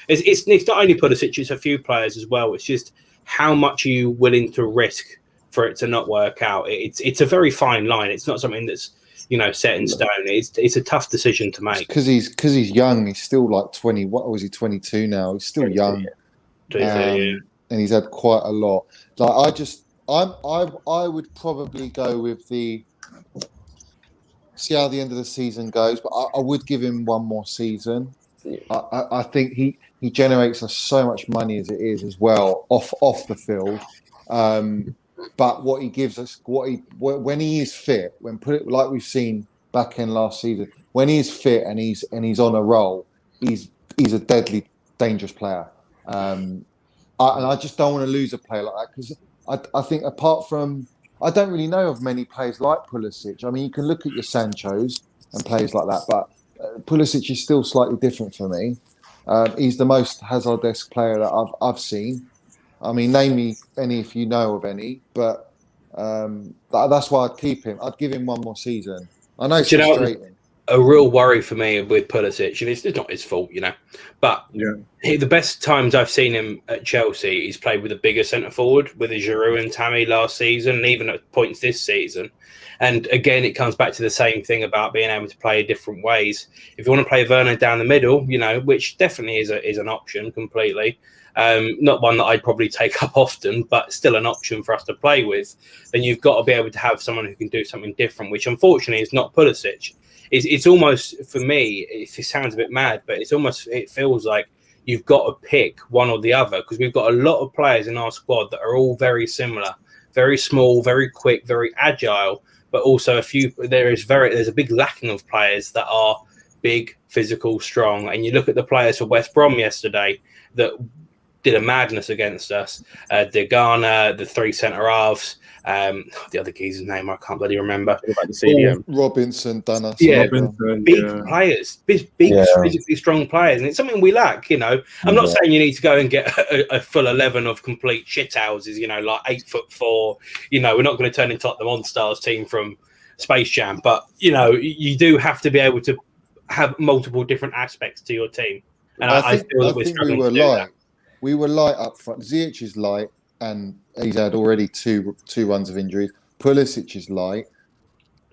It's not only Pulisic, it's a few players as well. It's just how much are you willing to risk for it to not work out. It's a very fine line. It's not something that's set in stone. It's a tough decision to make because he's young. He's still like 20. What was he? 22 now. He's still young, and he's had quite a lot. Like I would probably go with see how the end of the season goes, but I would give him one more season. I think he generates us so much money as it is as well off the field. But what he gives us, when he is fit, like we've seen back in last season, when he is fit and he's on a roll, he's a deadly, dangerous player. And I just don't want to lose a player like that, because I think apart from, I don't really know of many players like Pulisic. I mean, you can look at your Sanchos and players like that, but Pulisic is still slightly different for me. He's the most Hazard-esque player that I've seen. I mean, name me any if you know of any, but that's why I'd keep him. I'd give him one more season. I know it's frustrating. A real worry for me with Pulisic, and it's not his fault, but the best times I've seen him at Chelsea, he's played with a bigger centre forward, with a Giroud and Tammy last season, and even at points this season. And again, it comes back to the same thing about being able to play different ways. If you want to play Werner down the middle, which definitely is an option completely. Not one that I'd probably take up often, but still an option for us to play with. Then you've got to be able to have someone who can do something different, which unfortunately is not Pulisic. It's almost, for me, it sounds a bit mad, but it feels like you've got to pick one or the other, because we've got a lot of players in our squad that are all very similar, very small, very quick, very agile, but also there's a big lacking of players that are big, physical, strong. And you look at the players for West Brom yesterday that did a madness against us. Degana, the three centre halves, the other geezer's name I can't bloody remember. About the CDM. Robinson, done us. Yeah, big players, big physically strong players, and it's something we lack. I'm not saying you need to go and get a full 11 of complete shithouses. Like 8'4". We're not going to turn into like the Monstars team from Space Jam, but you do have to be able to have multiple different aspects to your team. And I feel that we're struggling to do that. We were light up front. Ziyech is light, and he's had already two runs of injuries. Pulisic is light,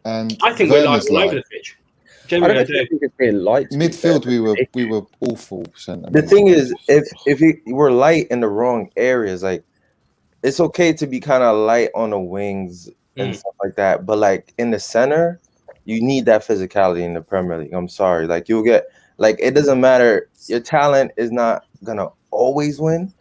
and I think we're light all over the pitch. Generally, I don't think it's being light. Midfield, we were awful. The thing is, if we're light in the wrong areas, like it's okay to be kind of light on the wings and stuff like that, but like in the center, you need that physicality in the Premier League. I'm sorry, like you'll get it doesn't matter. Your talent is not gonna always win.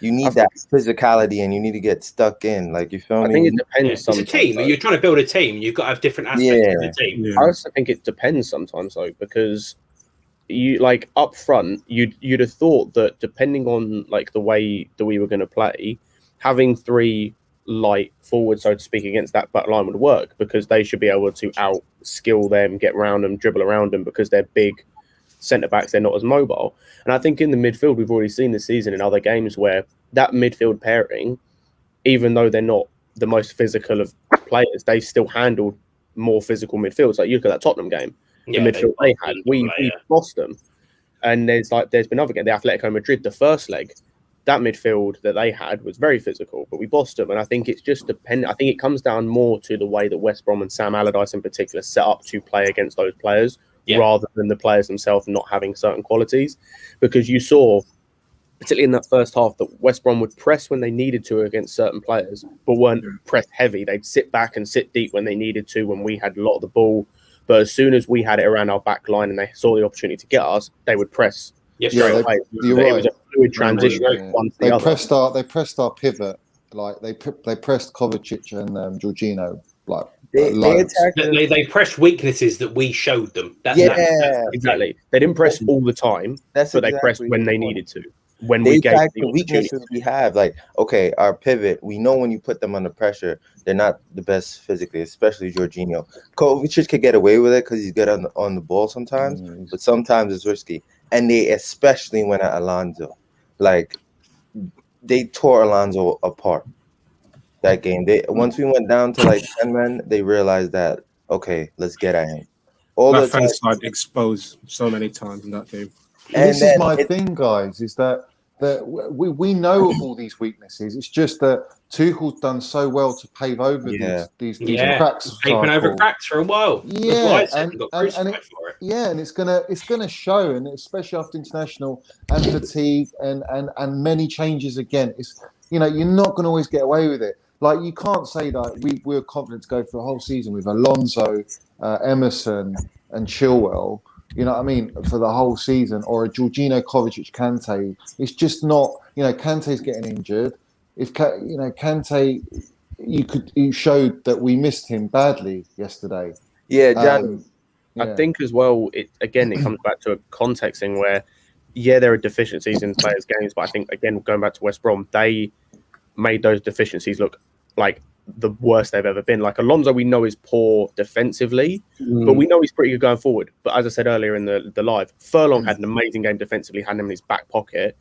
You need that physicality, and you need to get stuck in. Like, you feel me? I think it depends. It's a team. You're trying to build a team. You've got to have different aspects of the team. I also think it depends sometimes, though, because you up front, you'd have thought that depending on the way that we were going to play, having three light forwards, so to speak, against that back line would work, because they should be able to out skill them, get around them, dribble around them, because they're big centre backs, they're not as mobile. And I think in the midfield, we've already seen this season in other games where that midfield pairing, even though they're not the most physical of players, they still handled more physical midfields. Like, you look at that Tottenham game, the midfield they had, we lost them. And there's been other games, the Atletico Madrid, the first leg, that midfield that they had was very physical, but we bossed them. And I think it's just dependent. I think it comes down more to the way that West Brom and Sam Allardyce in particular set up to play against those players, rather than the players themselves not having certain qualities. Because you saw, particularly in that first half, that West Brom would press when they needed to against certain players, but weren't press heavy. They'd sit back and sit deep when they needed to, when we had a lot of the ball. But as soon as we had it around our back line and they saw the opportunity to get us, they would press straight away. You're right. It was a fluid transition. They pressed our pivot. They pressed Kovacic and Jorginho. They pressed weaknesses that we showed them. Exactly. They didn't press all the time, but they pressed when they needed to. When we gave the weaknesses we have, our pivot, we know when you put them under pressure, they're not the best physically, especially Jorginho. Kovacic could get away with it because he's good on the ball sometimes, but sometimes it's risky. And they especially went at Alonso. They tore Alonso apart that game. Once we went down to 10 men, they realized that, okay, let's get at him. That fence line exposed so many times in that game. And this is my thing, guys, is that we know of all these weaknesses. It's just that Tuchel's done so well to pave over these cracks. Taping over cracks for a while. Yeah, and it's gonna show, and especially after international and fatigue and many changes again. It's you're not going to always get away with it. Like you can't say that we're confident to go for the whole season with Alonso, Emerson, and Chilwell. You know what I mean, for the whole season, or a Jorginho, Kovacic, Kante. It's just not. Kante's getting injured. If Kante, you showed that we missed him badly yesterday. Yeah, John. I think as well. It comes back to a context thing where, there are deficiencies in players' games, but I think again going back to West Brom, they made those deficiencies look like the worst they've ever been. Like Alonso, we know is poor defensively, but we know he's pretty good going forward. But as I said earlier in the live, Furlong had an amazing game defensively, had him in his back pocket.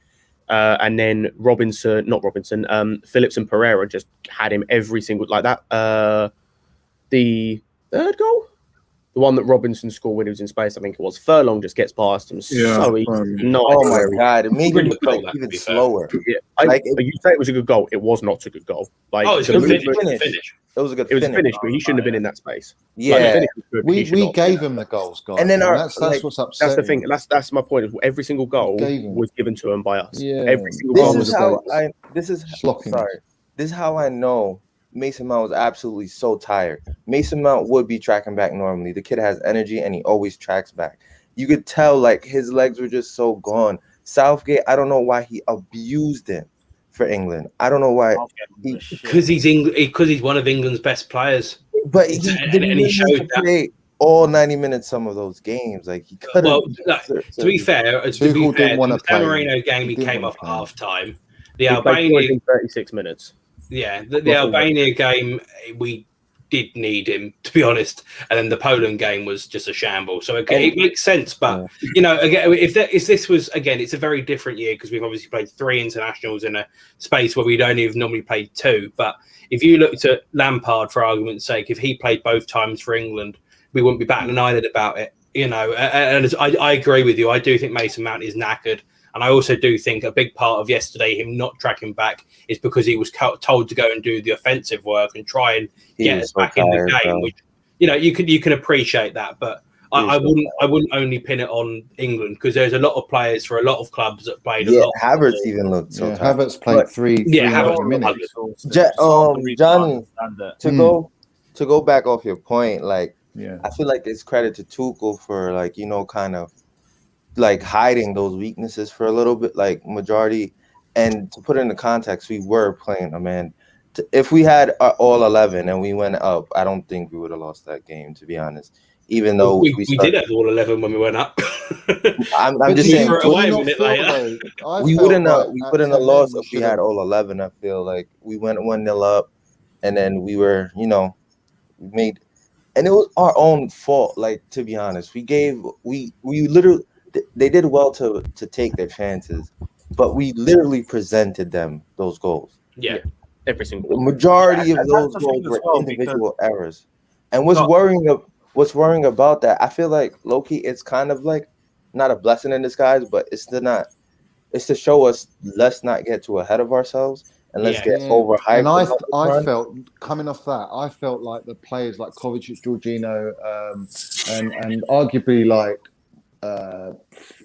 And then Phillips and Pereira just had him every single like that. The third goal, the one that Robinson scored when he was in space, I think it was. Furlong just gets past him so easy. Oh my god, it made him look even slower. Yeah. You say it was a good goal. It was not a good goal. Like it was a good finish. It was a good finish, but he shouldn't have been in that space. Yeah, we gave him the goals, guys. And then that's what's upsetting. That's the thing. That's my point. Every single goal was given to him by us. Yeah. Every single goal was This is how I know Mason Mount was absolutely so tired. Mason Mount would be tracking back normally. The kid has energy and he always tracks back. You could tell like his legs were just so gone. Southgate, I don't know why he abused him for England. I don't know why. Because he's one of England's best players. But he showed that all 90 minutes. Some of those games, like he could. Well, to be fair, the San Marino game he came off at half time. The Albania 36 minutes. Yeah, the Albania game we did need him, to be honest, and then the Poland game was just a shambles. So it makes sense, but again, if this was it's a very different year because we've obviously played 3 internationals in a space where we'd only have normally played 2. But if you looked at Lampard, for argument's sake, if he played both times for England, we wouldn't be batting an eyelid about it. And I agree with you. I do think Mason Mount is knackered. And I also do think a big part of yesterday, him not tracking back, is because he was told to go and do the offensive work and try and get us back in the game. Which you can appreciate that, but I wouldn't only pin it on England because there's a lot of players for a lot of clubs that played a lot. Havertz even looked so tired. Havertz played 3 minutes. Johnny, to go back off your point, I feel like it's credit to Tuchel for kind of like hiding those weaknesses for a little bit, like majority. And to put it in the context, we were playing if we had all 11 and we went up, I don't think we would have lost that game, to be honest. Even though we did have all 11 when we went up. I'm just saying we wouldn't have lost if we had all 11. I feel like we went 1-0 up, and then we were made, and it was our own fault. Like, to be honest, we literally. They did well to take their chances, but we literally presented them those goals. Yeah, every single. The majority of those goals were individual errors. And what's worrying about that? I feel like low-key, it's kind of like not a blessing in disguise, but it's to show us let's not get too ahead of ourselves and let's get overhyped. And I felt coming off that, I felt like the players like Kovacic, Jorginho, and arguably like.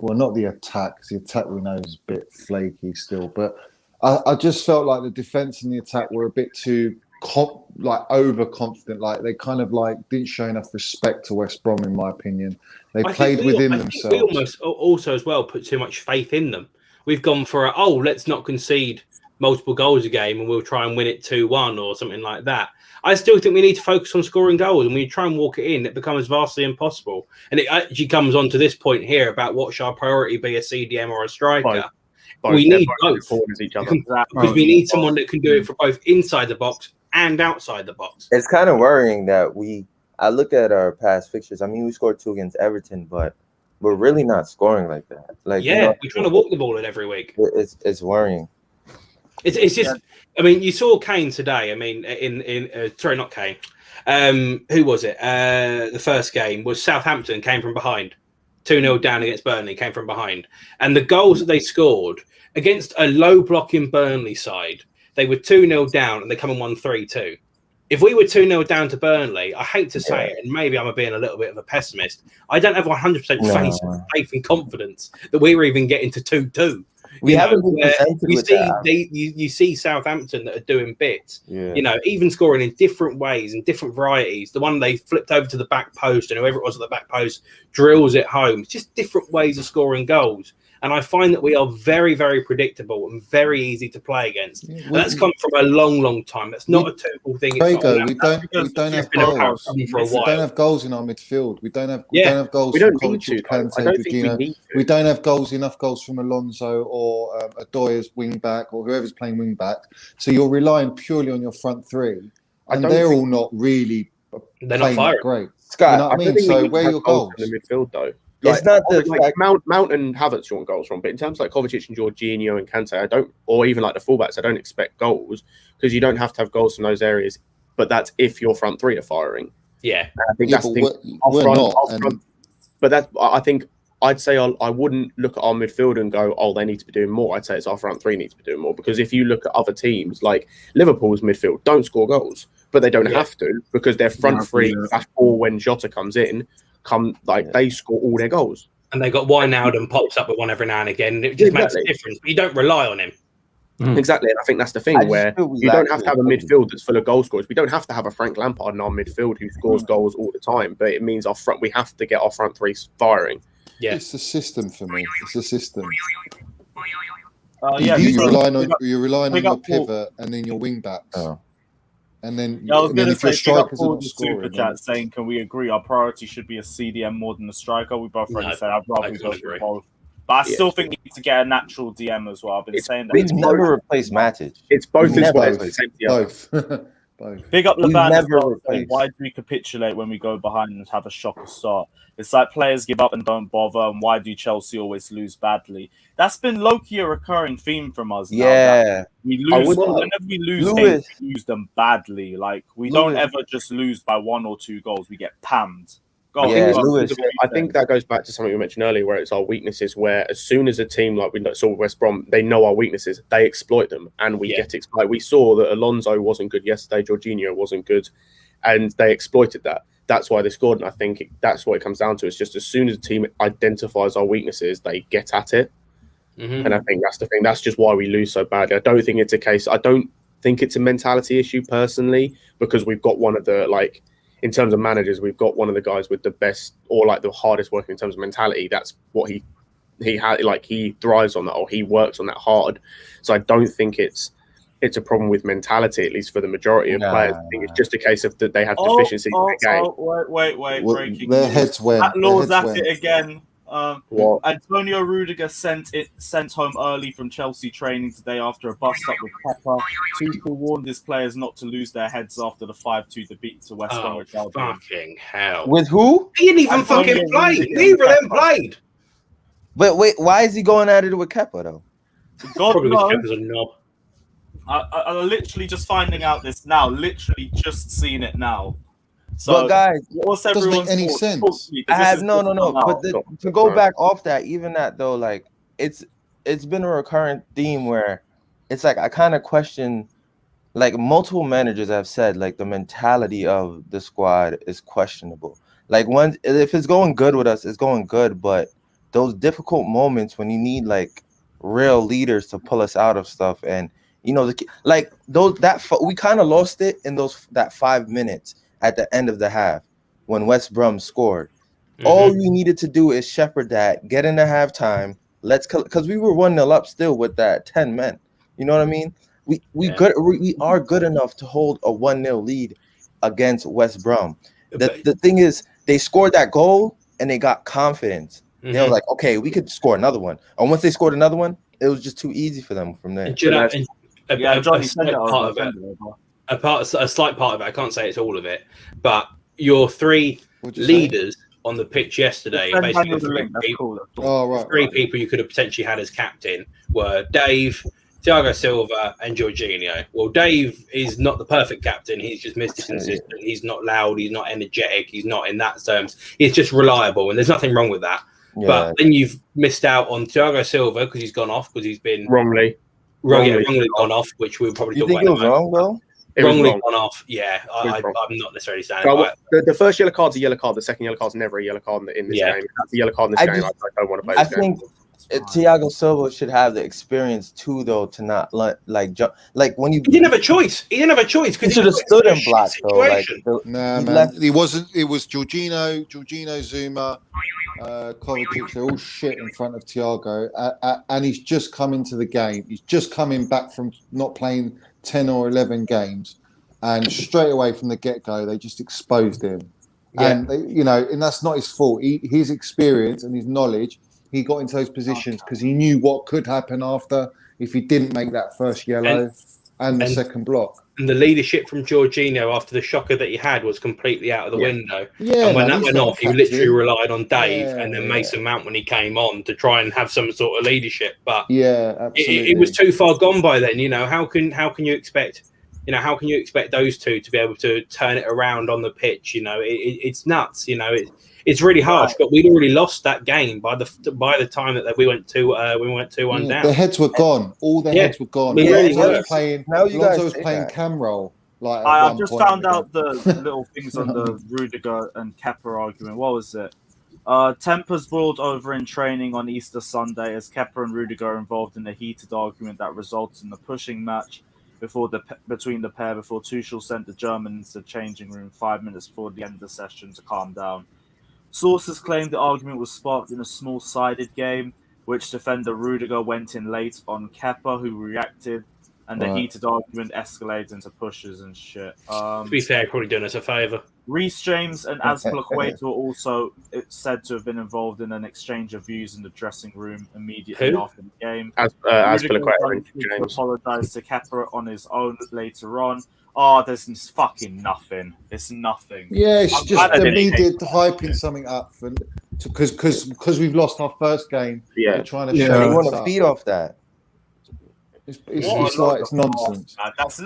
Not the attack. The attack we know is a bit flaky still, but I just felt like the defense and the attack were a bit too overconfident. Like they kind of didn't show enough respect to West Brom, in my opinion. They played within themselves. We almost also as well put too much faith in them. We've gone for let's not concede multiple goals a game and we'll try and win it 2-1 or something like that. I still think we need to focus on scoring goals, and when you try and walk it in, it becomes vastly impossible. And it actually comes on to this point here about what should our priority be, a CDM or a striker. We need both because we need someone that can do it for both inside the box and outside the box. It's kind of worrying that I look at our past fixtures. I mean, we scored 2 against Everton, but we're really not scoring like that. We're trying to walk the ball in every week. It's worrying. It's just, I mean, you saw Kane today. I mean, sorry, not Kane. Who was it? The first game was Southampton, came from behind. 2-0 down against Burnley, came from behind. And the goals that they scored against a low blocking Burnley side, They were 2-0 down and they come and won 3-2. If we were 2-0 down to Burnley, I hate to say it, and maybe I'm being a little bit of a pessimist, I don't have 100% faith and confidence that we were even getting to 2-2. We haven't been presented with that. You see Southampton that are doing bits, even scoring in different ways and different varieties. The one they flipped over to the back post, and whoever it was at the back post drills it home. It's just different ways of scoring goals. And I find that we are very, very predictable and very easy to play against. And that's come from a long, long time. That's not a Tuchel thing. We don't have goals. We don't have goals in our midfield. We don't have goals. We don't need to. We don't have enough goals from Alonso or Adoya's wing back or whoever's playing wing back. So you're relying purely on your front three, and they're all not really playing that great. Scott, you know what I mean? So where are your goals in the midfield though? It's not the Mount and Havertz want goals from, but in terms of like Kovacic and Jorginho and Kante, or even like the fullbacks, I don't expect goals because you don't have to have goals from those areas. But that's if your front three are firing. Yeah, I think that's the thing. But I think I'd say I wouldn't look at our midfield and go, oh, they need to be doing more. I'd say it's our front three needs to be doing more because if you look at other teams like Liverpool's midfield, don't score goals, but they don't have to because their front three, or when Jota comes in. They score all their goals, and they got Wijnaldum pops up with one every now and again. It just makes a difference. But you don't rely on him. Exactly, and I think that's the thing where you don't have to have a midfield that's full of goal scorers. We don't have to have a Frank Lampard in our midfield who scores goals all the time, but it means we have to get our front three firing. Yeah, it's a system for me. It's a system. You're relying on your pivot and then your wing backs. And then, I was going to say, strikers the super chat saying, "Can we agree our priority should be a CDM more than a striker?" We both already said I'd rather we go for both, but I still think we need to get a natural DM as well. I've been saying that. We've never replaced Matic. It's both. Both. Big up Levan as well. Why do we capitulate when we go behind and have a shocker start? It's like players give up and don't bother. And why do Chelsea always lose badly? That's been low-key a recurring theme from us. Yeah, we lose whenever we lose games, we lose them badly. Like we don't ever just lose by 1 or 2 goals. We get pammed. I think that goes back to something we mentioned earlier, where it's our weaknesses. Where as soon as a team like we saw West Brom, they know our weaknesses, they exploit them, and we get exploited. We saw that Alonso wasn't good yesterday, Jorginho wasn't good, and they exploited that. That's why they scored, and I think that's what it comes down to. It's just as soon as a team identifies our weaknesses, they get at it, and I think that's the thing. That's just why we lose so badly. I don't think it's a case. I don't think it's a mentality issue personally, because we've got one of the in terms of managers, we've got one of the guys with the best or the hardest working in terms of mentality. That's what he had. He thrives on that, or he works on that hard. So I don't think it's a problem with mentality, at least for the majority of players. I think it's just a case of that they have deficiencies in the game. Wait. Breaking their heads went. That Law's at it again. Antonio Rudiger sent home early from Chelsea training today after a bust-up with Pepper. Tuchel warned his players not to lose their heads after the 5-2 defeat to West Bromwich Albion. Fucking hell. With who? He didn't even fucking play. Neither of them played. But wait, why is he going at it with Kepa, though? God knows. Kepa's a knob. I'm literally just finding out this now. Literally just seeing it now. So, but guys, what's doesn't make any sense. I have no. But to go back off that, even that though, it's been a recurrent theme where it's like I kind of question, multiple managers have said the mentality of the squad is questionable. If it's going good with us, it's going good, but those difficult moments when you need real leaders to pull us out of stuff, and we kind of lost it in that 5 minutes. At the end of the half, when West Brom scored, all you needed to do is shepherd that, get into halftime. Because we were 1-0 up still with that 10 men. You know what I mean? We are good enough to hold a 1-0 lead against West Brom. The thing is, they scored that goal and they got confidence. They were like, okay, we could score another one. And once they scored another one, it was just too easy for them from there. Johnny said that. A slight part of it, I can't say it's all of it, but your 3 leaders on the pitch yesterday, basically three people you could have potentially had as captain were Dave, Thiago Silva, and Jorginho. Well, Dave is not the perfect captain. He's just Mr. Consistent. He's not loud. He's not energetic. He's not in that terms. He's just reliable, and there's nothing wrong with that. Yeah. But then you've missed out on Thiago Silva because he's gone off because he's been wrongly. wrongly gone off, which we'll probably You talk think about. it was wrong, though? It was Wrongly wrong. gone off. Yeah, I'm wrong. not necessarily saying. So, the first yellow card's a yellow card. The second yellow card's never a yellow card in this Yeah. game. If that's a yellow card in this I game. just- I don't want to play I this game. think Thiago Silva should have the experience too, though, to not like when you. He didn't have a choice. He He should have stood in black, though. Like, Nah, he man, left- he wasn't. It was Jorginho, Zouma, Kovacic. They're all shit in front of Thiago, and he's just come into the game. He's just coming back from not playing 10 or 11 games, and straight away from the get-go, they just exposed him. Yeah. And and that's not his fault. His experience and his knowledge, he got into those positions because he knew what could happen after if he didn't make that first yellow and the second block. And the leadership from Jorginho after the shocker that he had was completely out of the window. Yeah, And when man, that he's went not off, he captain. literally relied on Dave Yeah, and then yeah. Mason Mount when he came on to try and have some sort of leadership. But Yeah, absolutely. it was too far gone by then. How can you expect? How can you expect those two to be able to turn it around on the pitch? It's nuts. It's really harsh. But we'd already lost that game by the time that we went 2-1 down. Their heads were gone. All their heads were gone. They really Alonso were. was playing. Now you guys Alonso was say playing that. cam roll. Like at I've one just point in found the out game. the little things on the Rudiger and Kepa argument. What was it? Tempers boiled over in training on Easter Sunday as Kepa and Rudiger are involved in a heated argument that results in the pushing match between the pair before Tuchel sent the Germans to the changing room 5 minutes before the end of the session to calm down. Sources claim the argument was sparked in a small-sided game, which defender Rudiger went in late on Kepa, who reacted, and the heated argument escalated into pushes and shit. To be fair, probably doing us a favour. Reece James and Azpilicueta were also said to have been involved in an exchange of views in the dressing room immediately Who? after the game. Azpilicueta and Rudiger James. apologised to Kepa on his own later on. Oh, there's fucking nothing. It's nothing. Yeah, it's I'm just glad I the didn't media hyping something up because we've lost our first game. Yeah. They're trying to Yeah. show They us want to up. feed off that. It's nonsense. Man, that's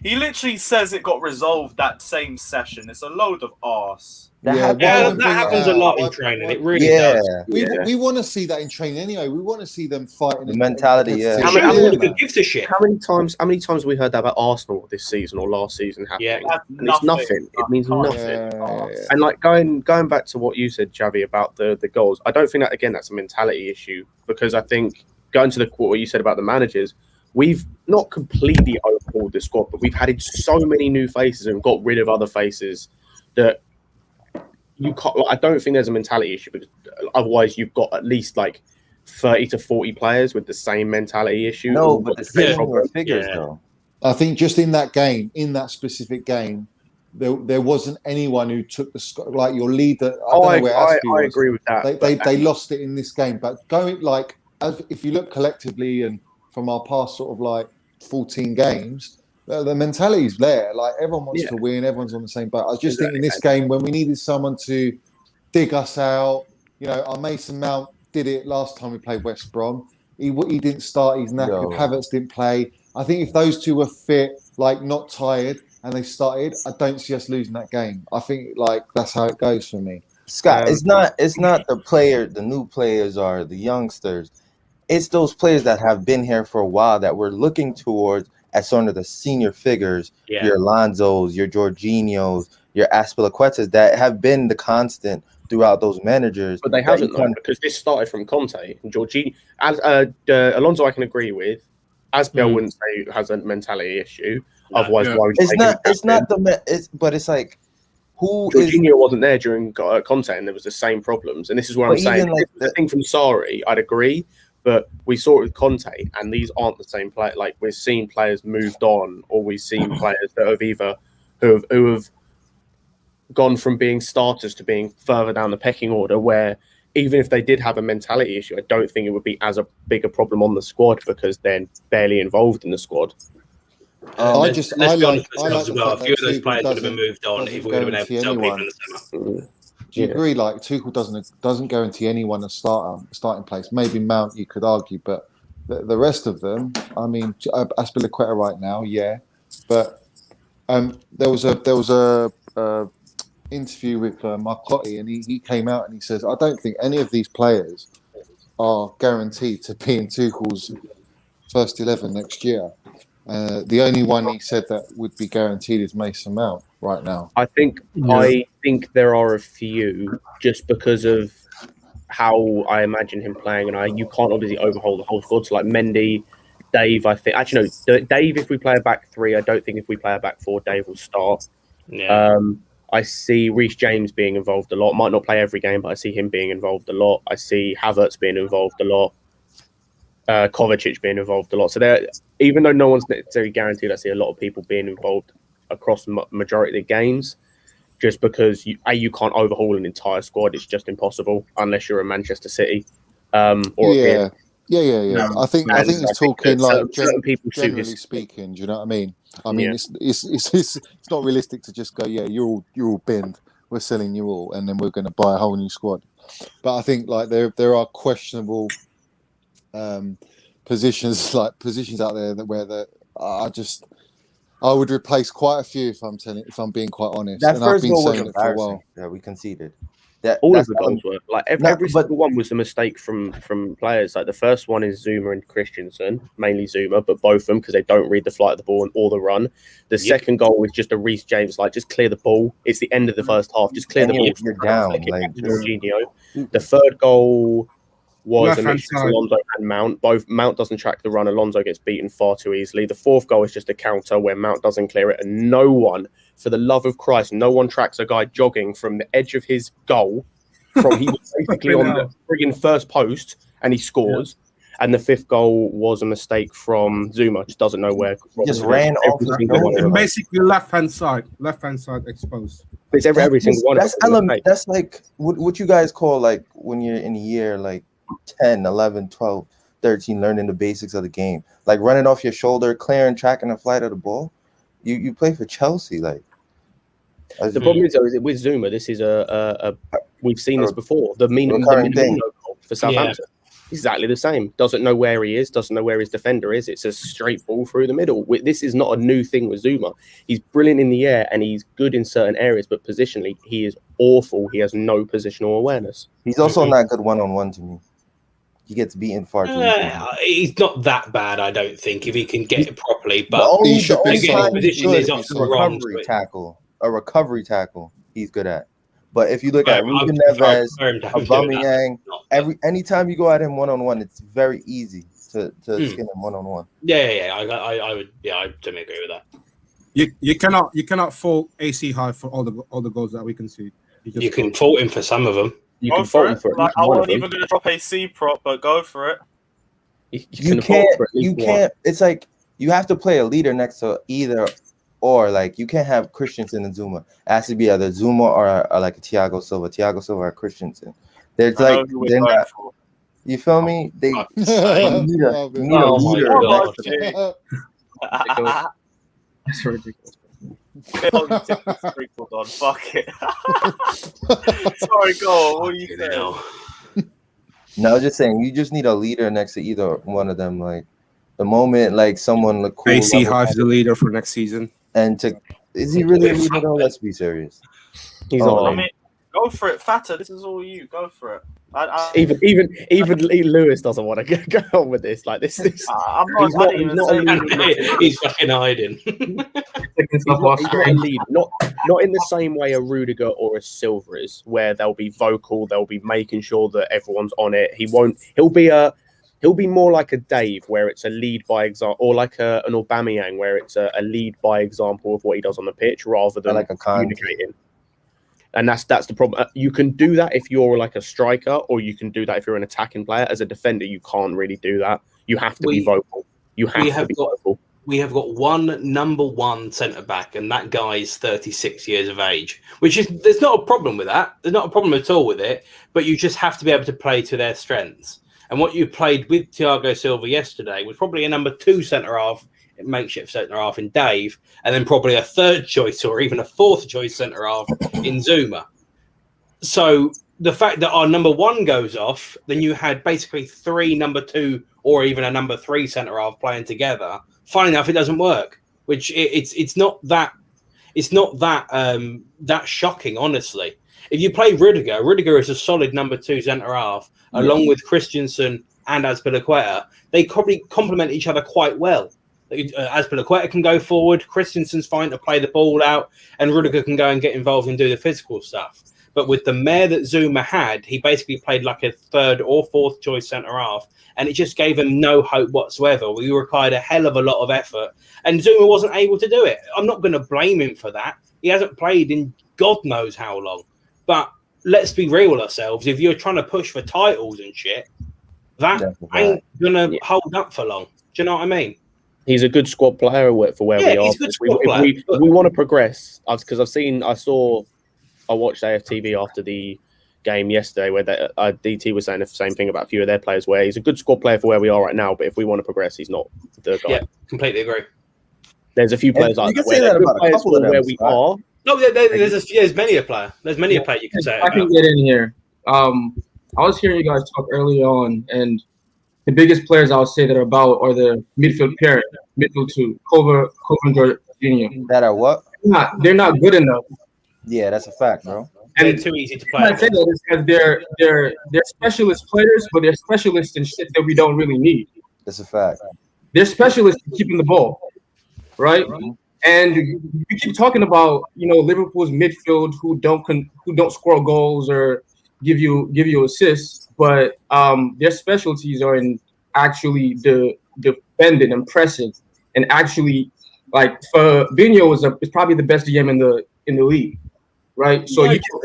he literally says it got resolved that same session. It's a load of arse. That Yeah, happened- why Yeah, would that bring it happens a out? lot in Why- training. why- It really Yeah. does. We want to see that in training anyway. We want to see them fighting. The and mentality, yeah. competitive. How many man. gives a shit? How many times have we heard that about Arsenal this season or last season happening? Yeah. And it's nothing. It means nothing. Yeah. And like going back to what you said, Javi, about the goals, I don't think that's a mentality issue, because I think going to what you said about the managers, we've not completely overhauled the squad, but we've added so many new faces and got rid of other faces that you can't. I don't think there's a mentality issue, because otherwise you've got at least like 30 to 40 players with the same mentality issue. No, but the same problem. figures, Yeah. though. I think just in that game, in that specific game, there wasn't anyone who took like your leader. I was. agree with that. They lost it in this game, but going like if you look collectively and from our past sort of like 14 games, the mentality's there. Like everyone wants to win, everyone's on the same boat. I just think in this game when we needed someone to dig us out, our Mason Mount did it last time we played West Brom. He didn't start. He's knackered. Havertz didn't play. I think if those two were fit, like not tired, and they started, I don't see us losing that game. I think like that's how it goes for me. Scott, it's not the new players or the youngsters. It's those players that have been here for a while that we're looking towards as sort of the senior figures, your Alonsos, your Jorginhos, your Azpilicuetas that have been the constant throughout those managers. But they haven't, though, because this started from Conte and Jorginho. Alonso, I can agree with. Azpil wouldn't say has a mentality issue. No, otherwise, why would you it's like Jorginho wasn't there during Conte, and there was the same problems. And this is what I'm saying. Like the thing from Sarri, I'd agree, but we saw it with Conte, and these aren't the same play. Like we've seen players moved on, or we've seen players that have either who have gone from being starters to being further down the pecking order, where even if they did have a mentality issue, I don't think it would be as big a problem on the squad because they're barely involved in the squad. Let's be honest as well. A few of those players would have been moved on if we would have been able to sell people in the summer. Do you agree? Like Tuchel doesn't guarantee anyone a starting place. Maybe Mount, you could argue, but the rest of them, I mean, Azpilicueta right now, yeah, but there was a interview with Marcotti, and he came out and he says, I don't think any of these players are guaranteed to be in Tuchel's first 11 next year. The only one he said that would be guaranteed is Mason Mount right now. I think there are a few just because of how I imagine him playing, and you can't obviously overhaul the whole squad. So like Mendy, Dave, I think actually no, Dave. If we play a back three, I don't think if we play a back four, Dave will start. Yeah. I see Reece James being involved a lot. Might not play every game, but I see him being involved a lot. I see Havertz being involved a lot. Kovacic being involved a lot. So there, even though no one's necessarily guaranteed, I see a lot of people being involved across the majority of the games. Just because you can't overhaul an entire squad, it's just impossible unless you're a Manchester City. Yeah. I think he's talking like certain people generally speaking. Do you know what I mean? I mean, it's not realistic to just go, yeah, you're all binned. We're selling you all, and then we're going to buy a whole new squad. But I think like there are questionable positions out there where I would replace quite a few if I'm being quite honest. That and first I've been goal was saying it for a while. that we conceded. All of the goals were like every single one was a mistake from players. Like the first one is Zouma and Christensen, mainly Zouma, but both of them because they don't read the flight of the ball or the run. The second goal was just a Reece James, like just clear the ball. It's the end of the first half, just clear the ball. You're down. Jorginho. The third goal was a mixture of Alonso and Mount. Mount doesn't track the run. Alonso gets beaten far too easily. The fourth goal is just a counter where Mount doesn't clear it, and no one, for the love of Christ, no one tracks a guy jogging from the edge of his goal. He was basically on the friggin' first post, and he scores. Yeah. And the fifth goal was a mistake from Zouma. Just doesn't know where. Just ran off. Basically, left hand side exposed. It's every single one. That's like what you guys call like when you're in a year like 10, 11, 12, 13, learning the basics of the game. Like running off your shoulder, clearing, tracking the flight of the ball. You play for Chelsea. Like the problem is with Zouma, this is we've seen this before. The minimum goal for Southampton. Exactly the same. Doesn't know where he is, doesn't know where his defender is. It's a straight ball through the middle. This is not a new thing with Zouma. He's brilliant in the air and he's good in certain areas, but positionally, he is awful. He has no positional awareness. He's also not good one-on-one to me. He gets beaten far too much. He's not that bad, I don't think, if he can get it properly. But the only position is often wrong. A recovery tackle, he's good at. But if you look at Ruben Neves, Aubameyang, anytime you go at him one-on-one, it's very easy to skin him one-on-one. I would. Yeah, I totally agree with that. You cannot fault AC High for all the goals that we concede. You can fault him for some of them. You can fault him for it. Like, I wasn't even going to drop a C prop, but go for it. You can't. It's like you have to play a leader next to either. Or like you can't have Christensen and Zouma. It has to be either Zouma or like a Thiago Silva or Christensen. They're like they're not. You feel me? They you need a leader. That's ridiculous. Fuck it. Sorry, go on. What are you saying? No, just saying. You just need a leader next to either one of them. Like the moment, like someone look cool. AC High is the leader for next season. And is he really a leader though? Let's be serious. He's not. I mean, go for it, Fata. This is all you. Go for it. Even Lewis doesn't want to go on with this. Like this. I'm not. He's fucking hiding. He's not in the same way a Rudiger or a Silva is, where they'll be vocal, they'll be making sure that everyone's on it. He'll be more like a Dave, where it's a lead by example, or like an Aubameyang, where it's a lead by example of what he does on the pitch, rather than like a communicating. And that's the problem. You can do that if you're like a striker, or you can do that if you're an attacking player. As a defender, you can't really do that. You have to be vocal. Vocal. We have got one number one centre back, and that guy is 36 years of age. There's not a problem with that. There's not a problem at all with it. But you just have to be able to play to their strengths. And what you played with Thiago Silva yesterday was probably a number two centre-half, makeshift centre-half in Dave, and then probably a third choice or even a fourth choice centre-half in Zouma. So the fact that our number one goes off, then you had basically three number two or even a number three centre-half playing together. Funny enough, it doesn't work, which it's not that shocking, honestly. If you play Rudiger is a solid number two centre-half, along with Christensen and Azpilicueta, they probably complement each other quite well. Azpilicueta can go forward, Christensen's fine to play the ball out, and Rudiger can go and get involved and do the physical stuff. But with the mare that Zouma had, he basically played like a third or fourth choice centre-half, and it just gave him no hope whatsoever. We required a hell of a lot of effort, and Zouma wasn't able to do it. I'm not going to blame him for that. He hasn't played in God knows how long. But let's be real with ourselves. If you're trying to push for titles and shit, that ain't going to hold up for long. Do you know what I mean? He's a good squad player for where we are. He's a good squad player. If we want to progress, because I watched AFTV after the game yesterday where DT was saying the same thing about a few of their players, where he's a good squad player for where we are right now, but if we want to progress, he's not the guy. Yeah, completely agree. There's a few players like that where we are. No, there's many a player. There's many a player you can say. I can get in here. I was hearing you guys talk early on, and the biggest players I would say that are about are the midfield pair, midfield two, Kova and Jorginho. That are what? They're not good enough. Yeah, that's a fact, bro. And they're too easy to play. I say that is because they're specialist players, but they're specialists in shit that we don't really need. That's a fact. They're specialists in keeping the ball, right? Mm-hmm. And you keep talking about Liverpool's midfield who don't score goals or give you assists, but their specialties are in actually the defending and pressing, and actually like Fabinho is probably the best DM in the league. Right, so you can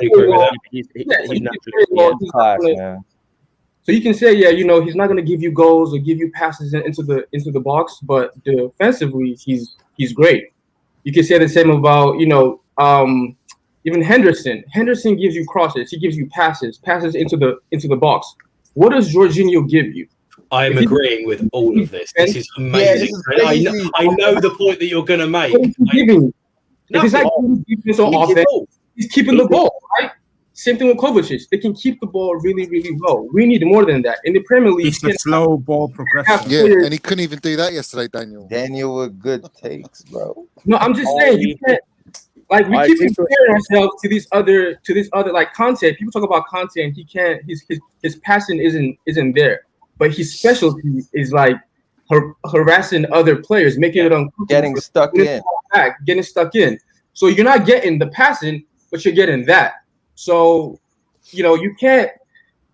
say, he's not going to give you goals or give you passes into the box, but defensively, he's great. You can say the same about even Henderson. Henderson gives you crosses, he gives you passes into the box. What does Jorginho give you? I am agreeing with all of this. This is amazing. Yeah, I know the point that you're going to make. If it's like defense or offense, he's keeping the ball, right? Same thing with Kovacic. They can keep the ball really, really well. We need more than that. In the Premier League, it's a slow ball progression. Yeah, and he couldn't even do that yesterday, Daniel. Daniel with good takes, bro. No, I'm just saying you can't. Like we keep comparing ourselves to these other like Conte. People talk about Conte, and he can't. His passion isn't there, but his specialty is like harassing other players, making it uncomfortable, getting stuck in. So you're not getting the passing, but you're getting that. So, you can't.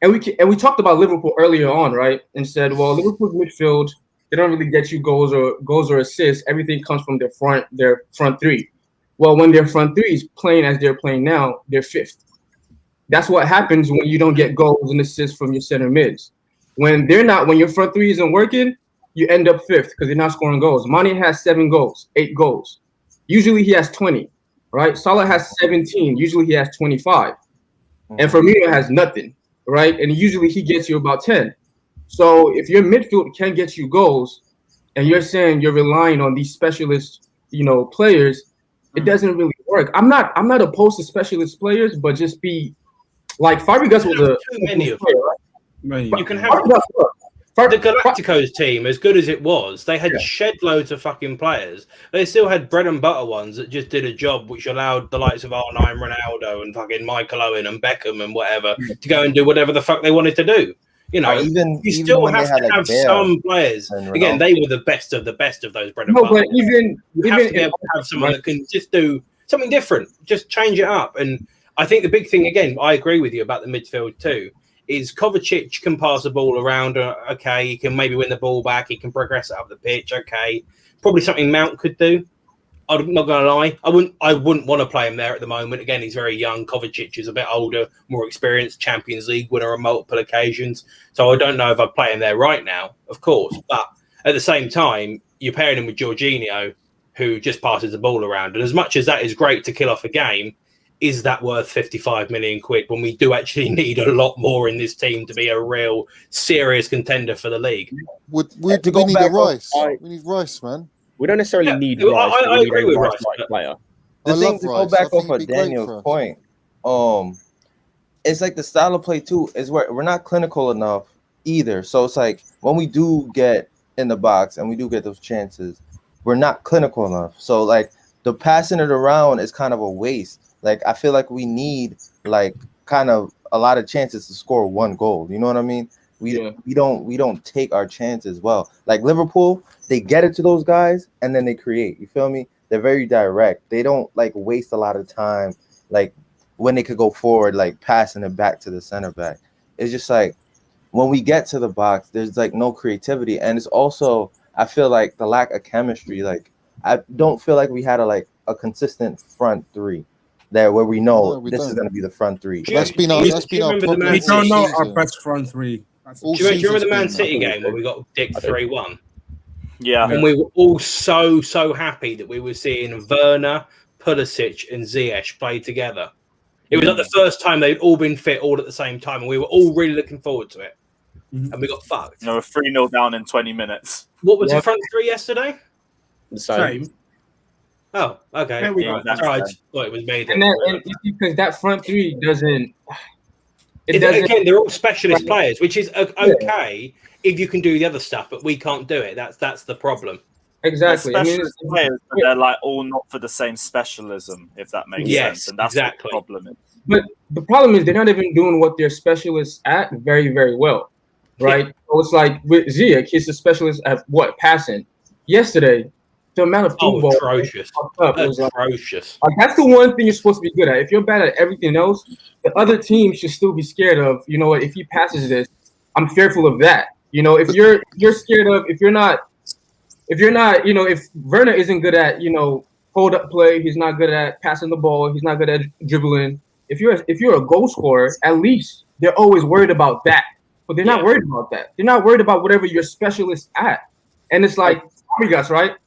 And we talked about Liverpool earlier on, right? And said, well, Liverpool's midfield, they don't really get you goals or assists. Everything comes from their front three. Well, when their front three is playing as they're playing now, they're fifth. That's what happens when you don't get goals and assists from your center mids. When your front three isn't working, you end up fifth because they're not scoring goals. Mane has 7 goals, 8 goals. Usually he has 20, right? Salah has 17. Usually he has 25. And Firmino has nothing, right? And usually he gets you about 10. So if your midfield can't get you goals and you're saying you're relying on these specialist, players, it doesn't really work. I'm not opposed to specialist players, but just be like Fabregas was too many of them. Right. You can have the Galacticos team, as good as it was, they had shed loads of fucking players. They still had bread and butter ones that just did a job which allowed the likes of R9, Ronaldo, and fucking Michael Owen and Beckham and whatever to go and do whatever the fuck they wanted to do. You still have to have some players. Again, they were the best of those bread and butter. But even have to be able to have someone that can just do something different, just change it up. And I think the big thing, again, I agree with you about the midfield too, is Kovacic can pass the ball around. Okay, he can maybe win the ball back. He can progress it up the pitch. Okay, probably something Mount could do. I'm not going to lie. I wouldn't want to play him there at the moment. Again, he's very young. Kovacic is a bit older, more experienced, Champions League winner on multiple occasions. So I don't know if I'd play him there right now, of course. But at the same time, you're pairing him with Jorginho, who just passes the ball around. And as much as that is great to kill off a game, is that worth 55 million quid when we do actually need a lot more in this team to be a real serious contender for the league? We need a Rice. We need Rice, man. We don't necessarily need Rice. I agree with Rice. Player. The thing to go back off of Daniel's point, it's like the style of play too is where we're not clinical enough either. So it's like when we do get in the box and we do get those chances, we're not clinical enough. So like the passing it around is kind of a waste. Like I feel like we need like kind of a lot of chances to score one goal. You know what I mean? We don't take our chances well. Like Liverpool, they get it to those guys and then they create. You feel me? They're very direct. They don't like waste a lot of time like when they could go forward, like passing it back to the center back. It's just like when we get to the box, there's like no creativity, and it's also I feel like the lack of chemistry. Like I don't feel like we had a consistent front three there where we know this is going to be the front three. That's been our problem. We don't know our best front three. Do you remember the Man City game where we got dicked 3-1? Yeah. And we were all so happy that we were seeing Werner, Pulisic, and Ziyech play together. It was like the first time they'd all been fit all at the same time, and we were all really looking forward to it. And we got fucked. We're 3-0 down in 20 minutes. What was the front three yesterday? The same. Oh, okay. There we go. That's right. I thought it was me. And it's because that front three doesn't. Again, they're all specialist players, which is okay if you can do the other stuff, but we can't do it. That's the problem. Exactly. Specialist players, but they're like all not for the same specialism, if that makes sense. And that's exactly what the problem is. But the problem is they're not even doing what they're specialists at very, very well, right? So it's like with Ziyech, he's a specialist at what? Passing. Yesterday, the amount of football atrocious. Atrocious. Like, that's the one thing you're supposed to be good at. If you're bad at everything else, the other team should still be scared of, you know what, if he passes this, I'm fearful of that. You know, if you're scared of, if you're not, you know, if Werner isn't good at, you know, hold up play, he's not good at passing the ball, he's not good at dribbling. If you're a goal scorer, at least they're always worried about that. But they're not worried about that. They're not worried about whatever you're specialist at. And it's like Fabregas, right?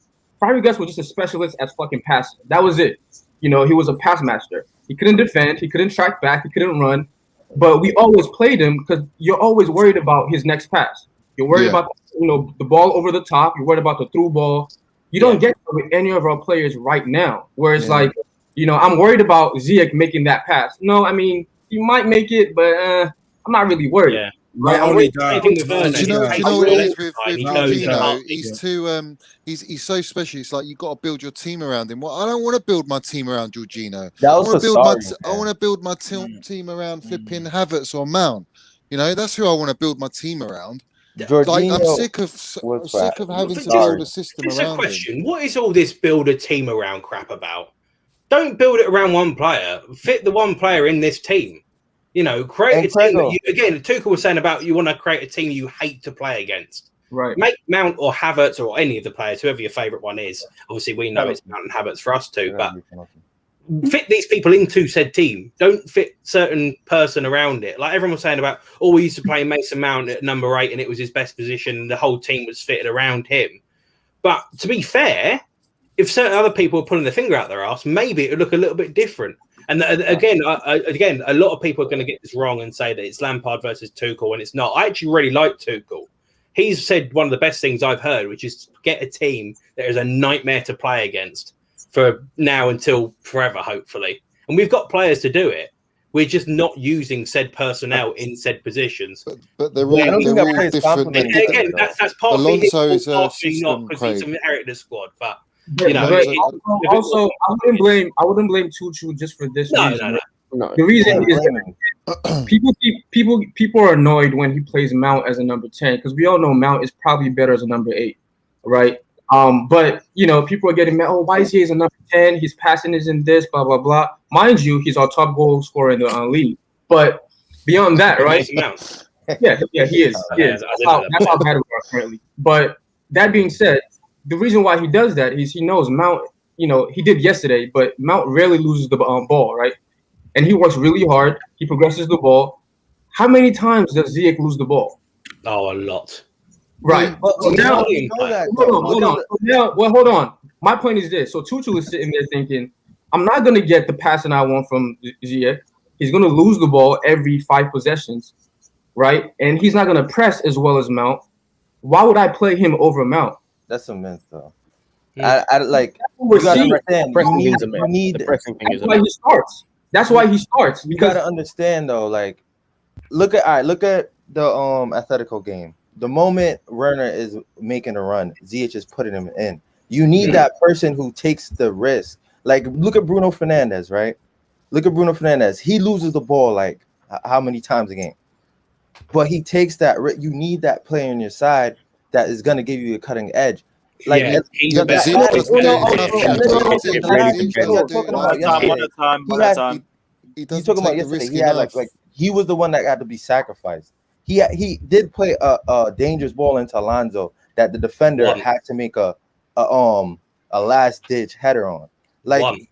Fabregas was just a specialist at fucking passing. That was it. You know, he was a pass master. He couldn't defend, he couldn't track back, he couldn't run. But we always played him because you're always worried about his next pass. You're worried about, you know, the ball over the top. You're worried about the through ball. You don't get that with any of our players right now. Where it's like, you know, I'm worried about Ziyech making that pass. No, I mean, he might make it, but I'm not really worried. Yeah. Not only that, do you know what it is with Jorginho? He's too he's so special. It's like you've got to build your team around him. Well, I don't want to build my team around Jorginho. I want to build my team around flipping Havertz or Mount. You know, that's who I want to build my team around. Like, I'm sick of having to build a system around him. It's a question. What is all this build a team around crap about? Don't build it around one player. Fit the one player in this team. You know, create a team that again, Tuchel was saying about you want to create a team you hate to play against. Right. Make Mount or Havertz or any of the players, whoever your favourite one is. Obviously, we know it's Mount and Havertz for us too, but fit these people into said team. Don't fit certain person around it. Like everyone was saying about, we used to play Mason Mount at number 8 and it was his best position and the whole team was fitted around him. But to be fair, if certain other people were pulling their finger out their ass, maybe it would look a little bit different. And again, a lot of people are going to get this wrong and say that it's Lampard versus Tuchel, and it's not. I actually really like Tuchel. He's said one of the best things I've heard, which is get a team that is a nightmare to play against for now until forever, hopefully. And we've got players to do it. We're just not using said personnel in said positions. But they're all different. And again, that's part of Alonso is a not because he's inherited the squad, but. You know, also, I wouldn't blame Tuchel just for this reason. No. The reason is people are annoyed when he plays Mount as a number 10 because we all know Mount is probably better as a number 8, right? But you know, people are getting mad. Oh, why is he as a number 10? His passing isn't this, blah blah blah. Mind you, he's our top goal scorer in the league. But beyond that, right? Yeah, he is. That's how bad we are currently. But that being said. The reason why he does that is he knows Mount, you know, he did yesterday, but Mount rarely loses the ball, right? And he works really hard. He progresses the ball. How many times does Ziyech lose the ball? Oh, a lot. Right. Hold on. My point is this. So Tuchel is sitting there thinking, I'm not going to get the passing I want from Ziyech. He's going to lose the ball every 5 possessions, right? And he's not going to press as well as Mount. Why would I play him over Mount? That's a myth, though. I like. You gotta understand. That's why he starts. That's why he starts. You gotta understand, though. Like, look at the Atletico game. The moment Werner is making a run, Ziyech is putting him in. You need that person who takes the risk. Like, look at Bruno Fernandes, right? Look at Bruno Fernandes. He loses the ball like how many times a game? but he takes that. You need that player on your side that is going to give you a cutting edge. Like he's Yeah, the best. but Ziyech He's talking about yesterday. He had like he was the one that had to be sacrificed. He did play a dangerous ball into Alonso that the defender had to make a last ditch header on. Like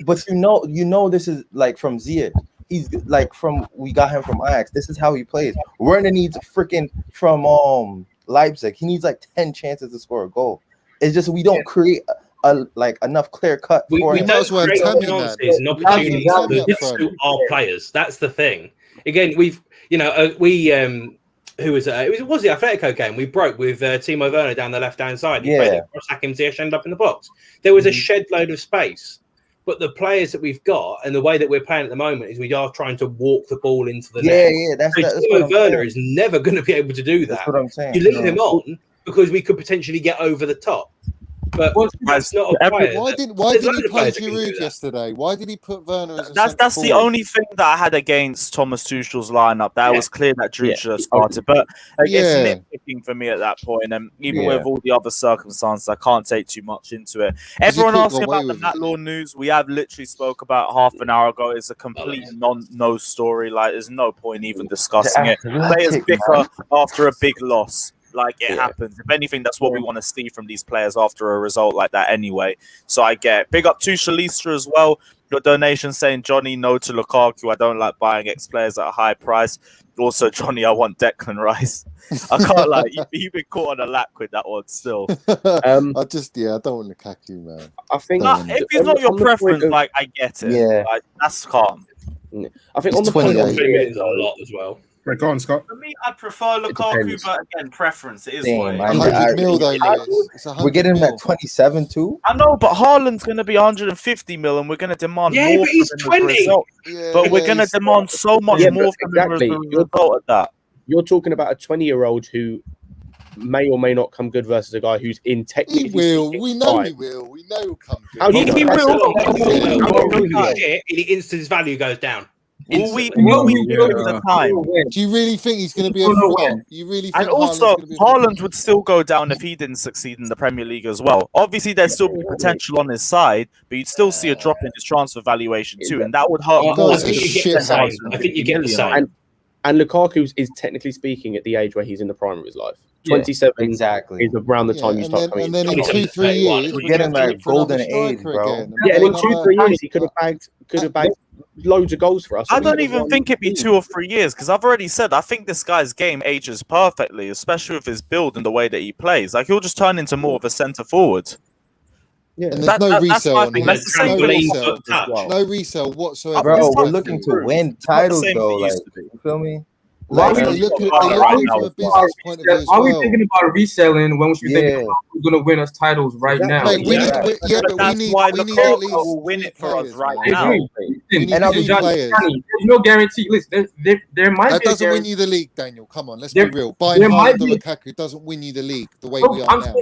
but you know this is like from Ziyech. He's like we got him from Ajax. This is how he plays. Werner needs freaking from Leipzig. He needs like 10 chances to score a goal. It's just we don't create like enough clear cut for we him. don't create chances and opportunities that suit our players. That's the thing. Again, who was it was the Atletico game. We broke with Timo Werner down the left-hand side. He played it across Hakim Ziyech, ended up in the box. There was a shed load of space. But the players that we've got and the way that we're playing at the moment is we are trying to walk the ball into the net. Yeah, that's Timo Werner is never going to be able to do that. That's what I'm saying. You leave him on because we could potentially get over the top. But that's not a player. Why didn't he play Giroud yesterday? Why did he put Werner as a That's the only thing that I had against Thomas Tuchel's lineup. That was clear that Giroud should have started. But it's nitpicking for me at that point. And even with all the other circumstances, I can't take too much into it. Everyone asking about the Matt Law news. We have literally spoke about half an hour ago. It's a complete no story. Like there's no point even discussing it. Players bicker after a big loss. Like it happens. If anything, that's what we want to see from these players after a result like that anyway. So I get big up to Shalista as well. Your donation saying, Johnny, no to Lukaku. I don't like buying ex-players at a high price. Also, Johnny, I want Declan Rice. I can't lie. You've been caught on a lap with that one still. I don't want Lukaku, man. I think if it's not your preference, like I get it. Yeah. Like, that's calm. I think on the point of 3 minutes a lot as well. Right, go on, Scott. For me, I'd prefer Lukaku, but again, preference. It is what it is. 100 mil though, Lewis. We're getting him at 27 too. I know, but Haaland's going to be 150 mil, and we're going to demand more. Yeah, but he's 20. But we're going to demand so much more from him as a result of that. You're talking about a 20-year-old who may or may not come good versus a guy who's in technically. He will. We know he will. We know he'll come good. He will. His value goes down. Will we give the time? Do you really think he's going to be a flop? You really think? And also, Haaland would still go down if he didn't succeed in the Premier League as well. Obviously, there'd still be potential on his side, but you'd still see a drop in his transfer valuation too, and that would hurt more. I think you get the same. And Lukaku is technically speaking at the age where he's in the prime of his life. 27 exactly is around the time you start coming. And then in 2-3 years, we're getting that golden age, bro. Yeah, and in 2-3 years, he could have bagged loads of goals for us. I don't even think it'd be 2 or 3 years because I've already said I think this guy's game ages perfectly, especially with his build and the way that he plays. Like he'll just turn into more of a centre forward. Yeah, and there's no resale on him. No resale whatsoever. Bro, we're looking to win titles though. Like, you feel me? Why are we thinking about reselling when we should think about who's going to win us titles right now? But we need Lukaku will win it for us right now. And there's no guarantee. Listen, there might be. That doesn't win you the league, Daniel. Come on, let's be real. Buying Haaland or Lukaku doesn't win you the league the way we are now.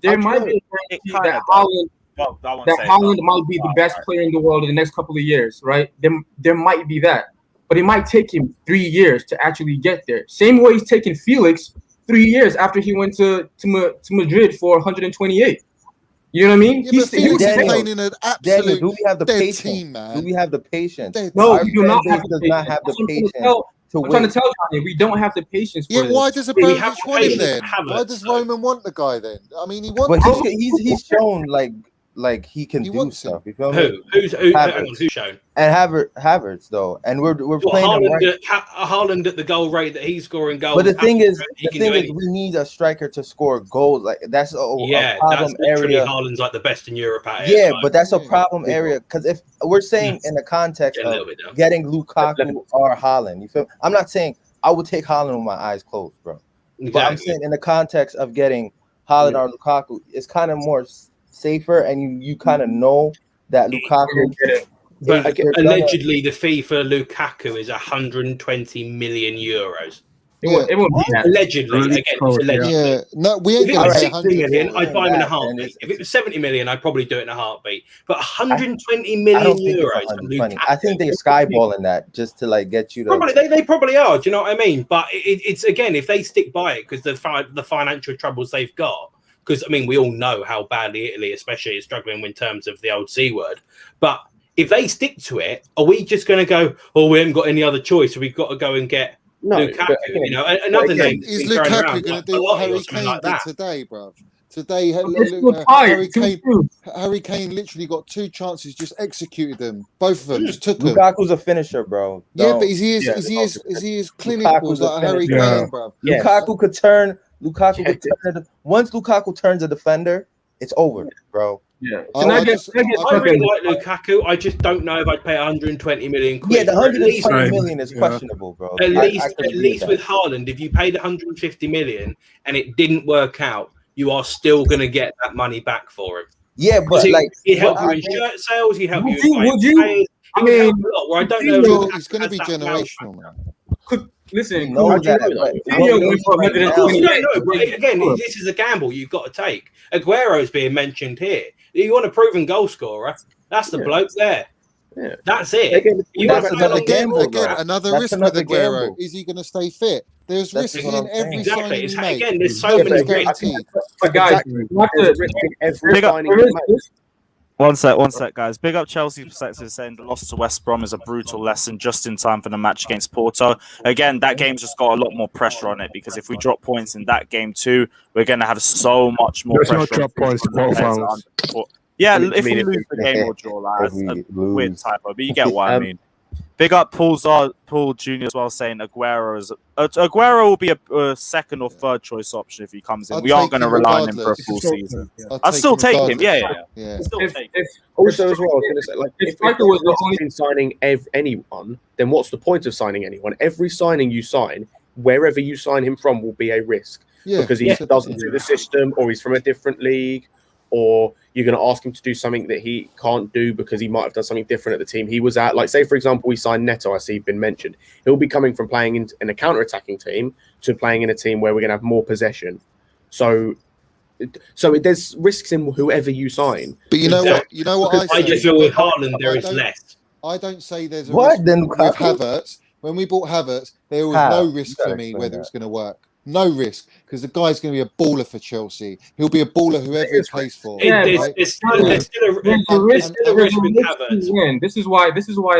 There might be a guarantee that Haaland might be the best player in the world in the next couple of years, right? There might be that. But it might take him 3 years to actually get there. Same way he's taking Felix 3 years after he went to Madrid for 128. You know what I mean? Yeah, he's playing in an absolute do we have the dead patience? Team, man. Do we have the patience? No, we do not have the patience. I'm trying to tell you, we don't have the patience. Yeah, why does Abramovich want him then? Why does Roman want the guy then? I mean, he wants. But he's shown like he can do stuff. You feel me? Who's shown? And Havertz though, and we're playing Haaland at the goal rate that he's scoring goals. But the thing is, we need a striker to score goals. Like that's a problem area. Haaland's like the best in Europe at it. But that's a problem area because if we're saying in the context of getting Lukaku or Haaland, you feel? I'm not saying I would take Haaland with my eyes closed, bro. Exactly. But I'm saying in the context of getting Haaland or Lukaku, it's kind of more safer, and you kind of know that Lukaku. But allegedly, the fee for Lukaku is 120 million euros. It won't be that. Allegedly, Really again, cold, it's allegedly. Yeah, no, we ain't If it gonna was pay 60 100 million, for I'd it. buy him in a And heartbeat. it's- If it was 70 million, I'd probably do it in a heartbeat. But 120 I million don't think it's euros for 120. Lukaku. I think they're skyballing that just to like get you to. Probably they probably are. Do you know what I mean? But it's again, if they stick by it because the financial troubles they've got. Because I mean, we all know how badly Italy, especially, is struggling in terms of the old C word. But if they stick to it, are we just going to go? Oh, we haven't got any other choice, so we've got to go and get Lukaku. again, You know, another name. Is Lukaku going to do what Harry Kane did today, bruv? Today, Harry Kane literally got 2 chances, just executed them, both of them, just took them. Lukaku's a finisher, bro. Yeah, Don't- but is he as clinical as like Harry Kane, bruv? Yes. Lukaku could turn. Once Lukaku turns a defender, it's over, bro. Yeah. Oh, Can I I get just- I really like Lukaku. I just don't know if I'd pay 120 million quid. Yeah, the At least 120 million is questionable, bro. At I least could agree with with that. Haaland, if you paid 150 million and it didn't work out, you are still going to get that money back for him. Yeah, but like, he helped you what in shirt sales, he helped Would you you- in would you- players. I He would mean, help a lot, where I don't know. Coutinho if It's going to be has that generational, man. Listen, know could- that, know but that? what Coutinho we went for right now- Of course, you 128. don't know. But again, this is a gamble you've got to take. Aguero's being mentioned here. You want a proven goal scorer? That's the bloke there. Yeah. That's it. Again, You that's want to another go Again, gamble, again, bro. another That's risk with another Aguero. gamble. Is he going to stay fit? There's That's risks what in I'm saying. every exactly. signing It's, you make. again, there's so Yeah, many but again, risks. Guaranteed. but guys, Exactly. not There's to- risk in every Big up- signing there you is make. this- One sec, guys. Big up Chelsea's perspective, saying the loss to West Brom is a brutal lesson just in time for the match against Porto. Again, that game's just got a lot more pressure on it because if we drop points in that game too, we're going to have so much more Let's not pressure. drop points to quarterfinals. Yeah, I mean, if we if lose the game or draw, like, If we that's a weird lose. typo, but you get what I mean. Big up Paul Jr. as well, saying Aguero will be a second or third choice option if he comes in. I'd We aren't take going to him rely on him for a regardless. full season. I'd I'd still take him. regardless. Yeah. Yeah. Still if, take him. if, Also, as well, I was going to say, like, If if Striker was the risk only- in signing anyone, then what's the point of signing anyone? Every signing you sign, wherever you sign him from, will be a risk Yeah. because he doesn't do the system, or he's from a different league, or you're going to ask him to do something that he can't do because he might have done something different at the team he was at. Like, say, for example, we signed Neto, I see been mentioned. He'll be coming from playing in a counter-attacking team to playing in a team where we're going to have more possession. So there's risks in whoever you sign. But you know what? You know what I I say? just feel with Haaland there I is don't- less. I don't say there's a What? risk Then with Lukaku? Havertz. When we bought Havertz, there was How? no You risk gotta for me explain whether that. it was going to work. No risk because the guy's going to be a baller for Chelsea. He'll be a baller whoever he plays for. Yeah, right? There's still a risk there's a with risk Havertz. to win. This is why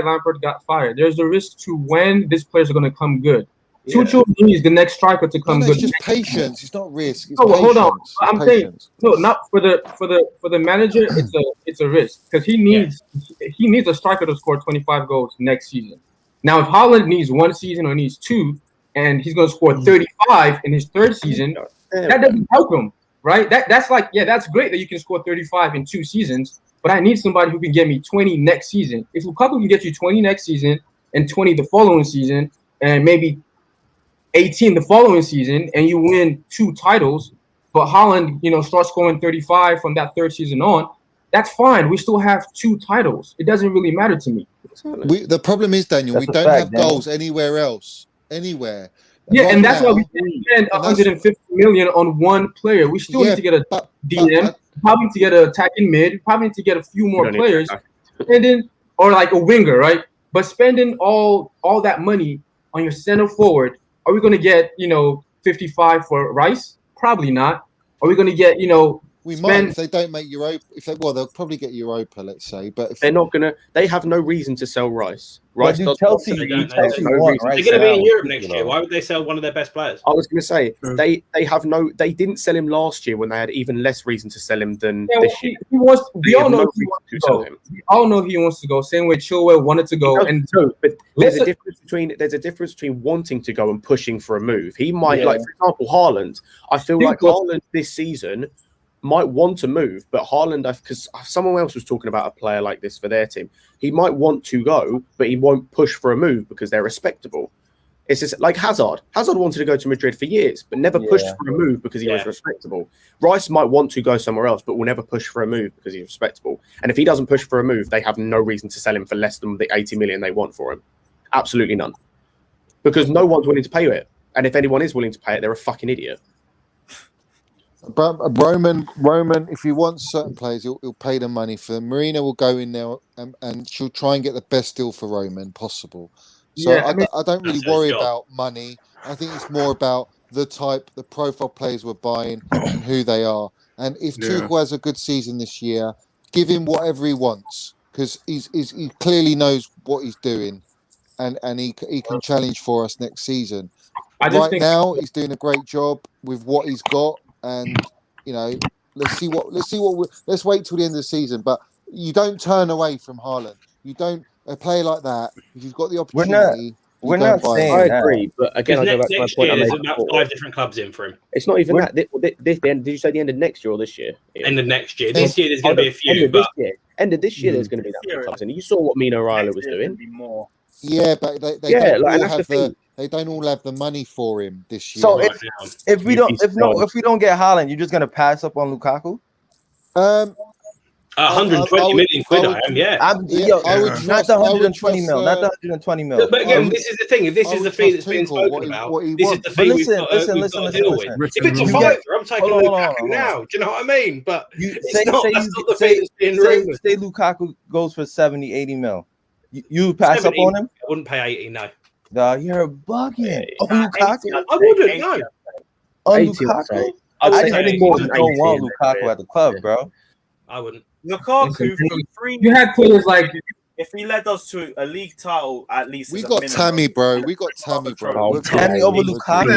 Lampard got fired. There's a risk to when these players are going to come good. Yeah. Tuchel needs the next striker to come No, good. it's just patience. It's not risk. It's No, patience. hold on. I'm saying Patience. no, not for the manager. It's a risk because he needs a striker to score 25 goals next season. Now, if Haaland needs 1 season or needs 2, and he's going to score 35 in his 3rd season, that doesn't help him, right? That's like, yeah, that's great that you can score 35 in 2 seasons, but I need somebody who can get me 20 next season. If Lukaku can get you 20 next season and 20 the following season, and maybe 18 the following season, and you win 2 titles, but Haaland, starts scoring 35 from that 3rd season on, that's fine. We still have 2 titles. It doesn't really matter to me. The problem is, Daniel, That's we a don't fact, have Daniel. goals anywhere else. Anywhere. Yeah, Right and that's why now- we spend 150 million on one player. We still Yeah, need to get a but- DM, but- probably need to get an attacking mid, probably need to get a few more don't need players, that. and then or like a winger, right? But spending all that money on your center forward, are we going to get 55 for Rice? Probably not. Are we going to get We might if they don't make Europa. They'll probably get Europa, let's say. But if They're not going to. They have no reason to sell Rice. Rice do does Chelsea- not- They don't know. Chelsea no want reason. Rice They're going to be in now, Europe next you year. know. Why would they sell one of their best players? I was going to say they have no. They didn't sell him last year when they had even less reason to sell him than Yeah, this year. he wants. They We all have know no he reason wants to to sell go. him. We all know he wants to go. Same way Chilwell wanted to go, and No, but there's a Listen- difference between wanting to go and pushing for a move. He might, Yeah. like for example, Haaland. I feel He like was- Haaland this season might want to move, but Haaland, because someone else was talking about a player like this for their team, he might want to go, but he won't push for a move because they're respectable. It's just like Hazard. Hazard wanted to go to Madrid for years, but never pushed for a move because he was respectable. Rice might want to go somewhere else, but will never push for a move because he's respectable. And if he doesn't push for a move, they have no reason to sell him for less than the 80 million they want for him. Absolutely none. Because no one's willing to pay it. And if anyone is willing to pay it, they're a fucking idiot. But Roman, if he wants certain players, he'll pay the money for them. Marina will go in there and she'll try and get the best deal for Roman possible. So Yeah, I don't really That's his worry job. about money. I think it's more about the profile players we're buying and who they are. And if Tuchel has a good season this year, give him whatever he wants because he clearly knows what he's doing, and he can challenge for us next season. Right now, he's doing a great job with what he's got, and let's wait till the end of the season. But you don't turn away from Haaland. You don't a player like that. If you've got the opportunity, We're not saying I that. agree, but again, I go back to my next point. year, I there's made about before. 5 different clubs in for him. It's not even that. Did you say the end of next year or this year? End of next year. This year, there's going to be a few. End of this year, there's going to be that many clubs in. You saw what Mino Raiola was doing. More. Yeah, but they don't all have the money for him this year. So if we don't get Haaland, you're just gonna pass up on Lukaku? 120 million quid. I would not the 120 mil, not the 120 mil. But again, this is the thing. If this is the fee that's being spoken about, this is the fee we've got to deal with. If it's a fiver, I'm taking Lukaku now. Do you know what I mean? But that's not the fee that's being rumored. Say Lukaku goes for 70, 80 mil. You pass 70, up on him? I wouldn't pay 80, no. You're bugging. Lukaku? I wouldn't, no. On Lukaku? I think you just don't want Lukaku at the club, bro. I wouldn't. Lukaku for 3. You had players like. If he led us to a league title, at least we got Tammy, bro. We got Tammy, bro. Tammy over Lukaku.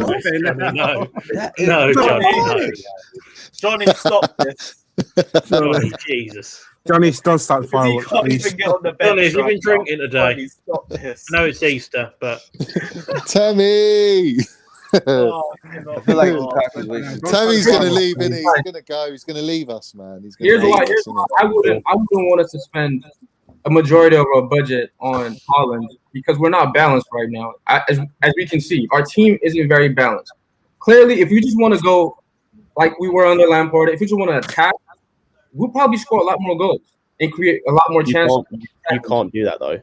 No, Johnny, stop this. Jesus. Johnny, don't start the fireworks, please. Johnny, have you been drinking today? Johnny, stop this. I know it's Easter, but Tammy. I feel like Lukaku's wasting. Tammy's gonna leave, isn't he? He's gonna go. He's gonna leave us, man. Here's why. I wouldn't want us to spend a majority of our budget on Haaland because we're not balanced right now. As we can see, our team isn't very balanced. Clearly, if you just want to go like we were under Lampard, if you just want to attack, we'll probably score a lot more goals and create a lot more chances. You can't do that though.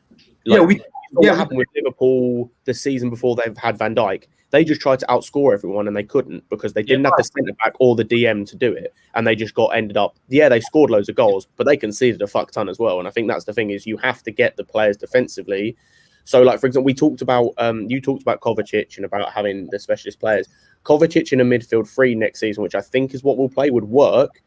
What happened with Liverpool the season before they've had Van Dijk? They just tried to outscore everyone and they couldn't because they didn't have the centre back or the DM to do it, and they just ended up. Yeah, they scored loads of goals, but they conceded a fuck ton as well. And I think that's the thing is you have to get the players defensively. So, like for example, we talked about you talked about Kovacic and about having the specialist players. Kovacic in a midfield 3 next season, which I think is what we'll play, would work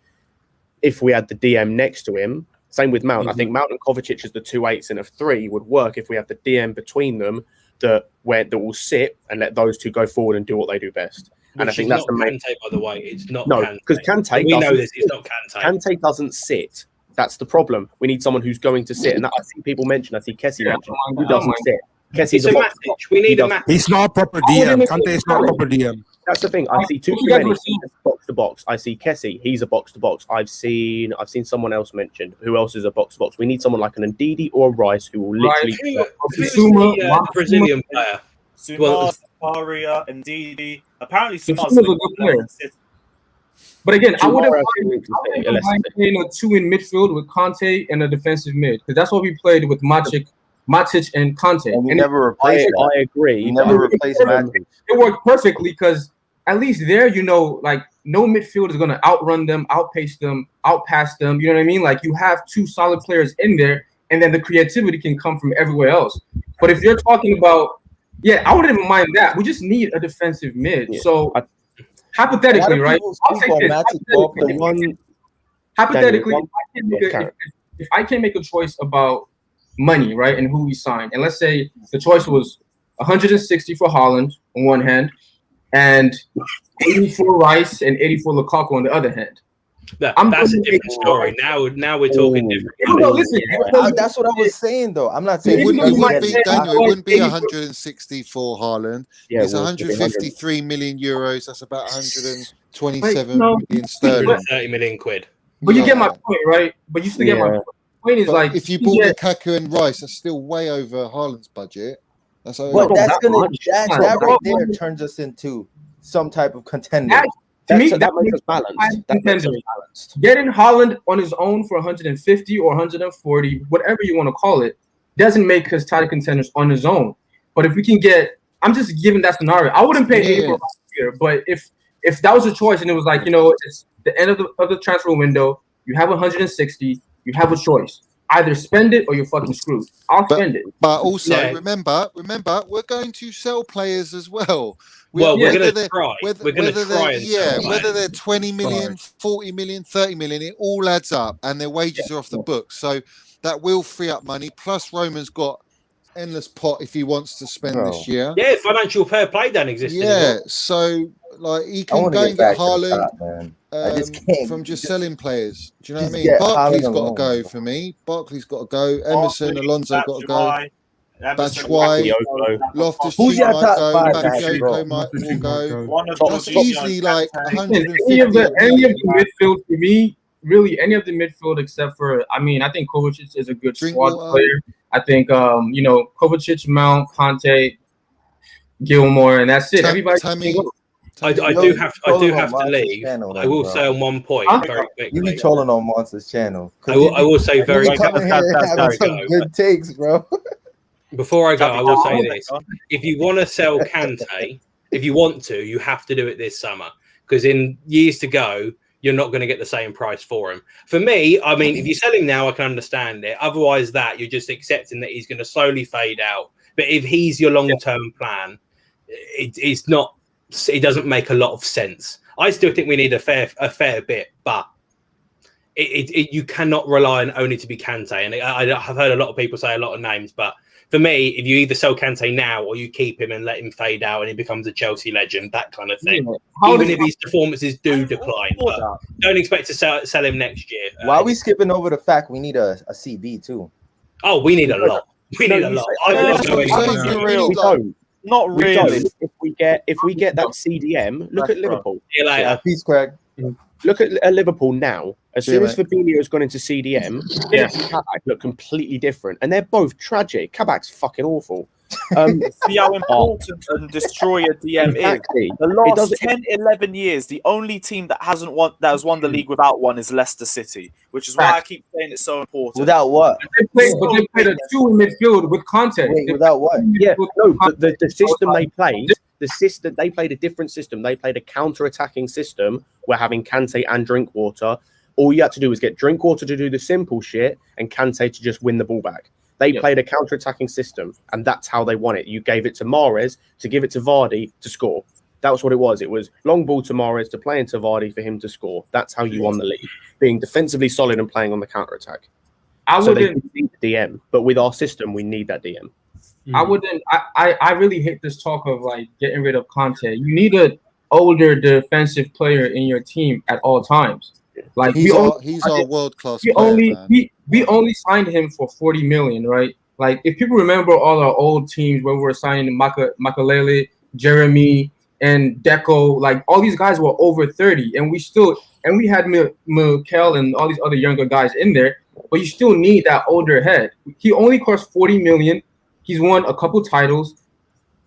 if we had the DM next to him. Same with Mount. I think Mount and Kovacic as the 2 8s in a 3 would work if we have the DM between them that will sit and let those two go forward and do what they do best. Which and I think that's the main. Kante, by the way, it's not. No, because Kante. We know this. It's not Kante. Kante doesn't sit. That's the problem. We need someone who's going to sit, and that I see people mention. I see Kessie mention. Who doesn't sit? Kessie's a box. We need a Matic. He's not a proper DM. Kante is not a proper DM. That's the thing. I see too many box to box. I see Kessie. He's a box to box. I've seen someone else mentioned. Who else is a box to box? We need someone like an Ndidi or a Rice who will literally. Zouma, the Brazilian player. Zouma, Pereira, Ndidi. Apparently, Zouma's a good player. But again, I wouldn't mind playing a 2 in midfield with Conte and a defensive mid because that's what we played with Matic and Conte. And we never replaced it. I agree. We never replaced Matic. It worked perfectly because at least there, like no midfield is going to outrun them, outpace them, outpass them. You know what I mean? Like you have 2 solid players in there, and then the creativity can come from everywhere else. But if you're talking about, I wouldn't even mind that. We just need a defensive mid. Yeah. So hypothetically, right? I'll take this. Hypothetically, if I can make a choice about money, right, and who we signed, and let's say the choice was 160 for Haaland on one hand, and 80 for Rice and 80 for Lukaku on the other hand. That's a different story. Now we're talking different. No, listen, that's what I was saying, though. I'm not saying it wouldn't be 160 for Haaland. It's 153 million euros. That's about 127 million sterling. 30 million quid. But you get my point, right? But you still get my point. Point is, like, if you bought Lukaku and Rice, that's still way over Haaland's budget. That right there turns us into some type of contender. That makes us balanced. Getting Haaland on his own for 150 or 140, whatever you want to call it, doesn't make us title contenders on his own. But if we can get I'm just giving that scenario. I wouldn't pay 80 for here, but if that was a choice and it was like, it's the end of the transfer window, you have 160, you have a choice. Either spend it or you're fucking screwed. I'll spend it. But also remember, we're going to sell players as well. We're going to try. We're going to try. Whether they're 20 million, 40 million, 30 million, it all adds up, and their wages are off the books. So that will free up money. Plus, Roman's got endless pot if he wants to spend this year. Yeah, financial fair play don't exist anymore. So like he can go and get Haaland from just selling players. Do you know what I mean? Barkley's got to go for me. Barkley's got to go. Emerson, Alonso got to go. Batshuayi, Loftus-Cheek might go. Bakayoko might go. That's easily like 150. Any of the midfield for me. Really, any of the midfield except for, I think Kovacic is a good squad player. I think, Kovacic, Mount, Conte, Gilmore, and that's it. Everybody. I do have to leave. I will say on one point very quickly. You be trolling on Monster's channel. I will say very good takes, bro. Before I go, I will say this: if you want to sell Kante, if you want to, you have to do it this summer, because in years to go, you're not going to get the same price for him. For me, if you sell him now, I can understand it. Otherwise, you're just accepting that he's going to slowly fade out. But if he's your long-term plan, it's not. It doesn't make a lot of sense. I still think we need a fair bit, but you cannot rely on only to be Kante. And I've heard a lot of people say a lot of names, but for me, if you either sell Kante now or you keep him and let him fade out and he becomes a Chelsea legend, that kind of thing. Even if his performances do decline, but don't expect to sell him next year. Why are we skipping over the fact we need a CB too? Oh, we need a lot. We need a lot. Not really. If we get that CDM, look at Liverpool. See you later. Peace, Craig. Look at Liverpool now. As soon as Fabinho has gone into CDM, Kabak look completely different, and they're both tragic. Kabak's fucking awful. See how important and destroy a DM is. The last 10, 11 years, the only team that has won the league without one is Leicester City, which is why I keep saying it's so important. Without what? They played a 2 in midfield with Conte. Without what? Yeah, no, but the system they played. They played a different system. They played a counter-attacking system where having Kante and Drinkwater, all you had to do was get Drinkwater to do the simple shit and Kante to just win the ball back. They played a counter-attacking system, and that's how they won it. You gave it to Mahrez to give it to Vardy to score. That was what it was. It was long ball to Mahrez to play into Vardy for him to score. That's how you won the league, being defensively solid and playing on the counter-attack. They didn't need the DM, but with our system, we need that DM. I really hate this talk of like getting rid of Conte. You need an older defensive player in your team at all times. Like he's our world-class player. We only signed him for 40 million, right? Like if people remember all our old teams where we were signing Makalele, Jeremy, and Deco, like all these guys were over 30, and we had Mikel and all these other younger guys in there, but you still need that older head. He only cost 40 million. He's won a couple titles.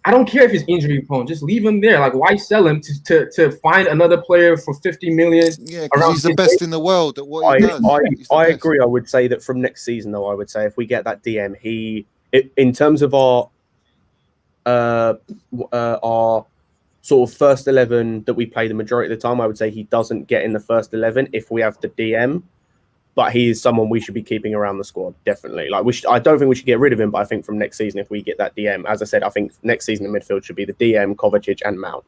I don't care if he's injury prone. Just leave him there. Like, why sell him to find another player for 50 million? Yeah, because he's the best in the world at what he does. I agree. I would say that from next season, though, I would say if we get that DM, in terms of our sort of first 11 that we play the majority of the time, I would say he doesn't get in the first 11 if we have the DM. But he is someone we should be keeping around the squad, definitely. Like I don't think we should get rid of him, but I think from next season, if we get that DM, as I said, I think next season the midfield should be the DM, Kovacic, and Mount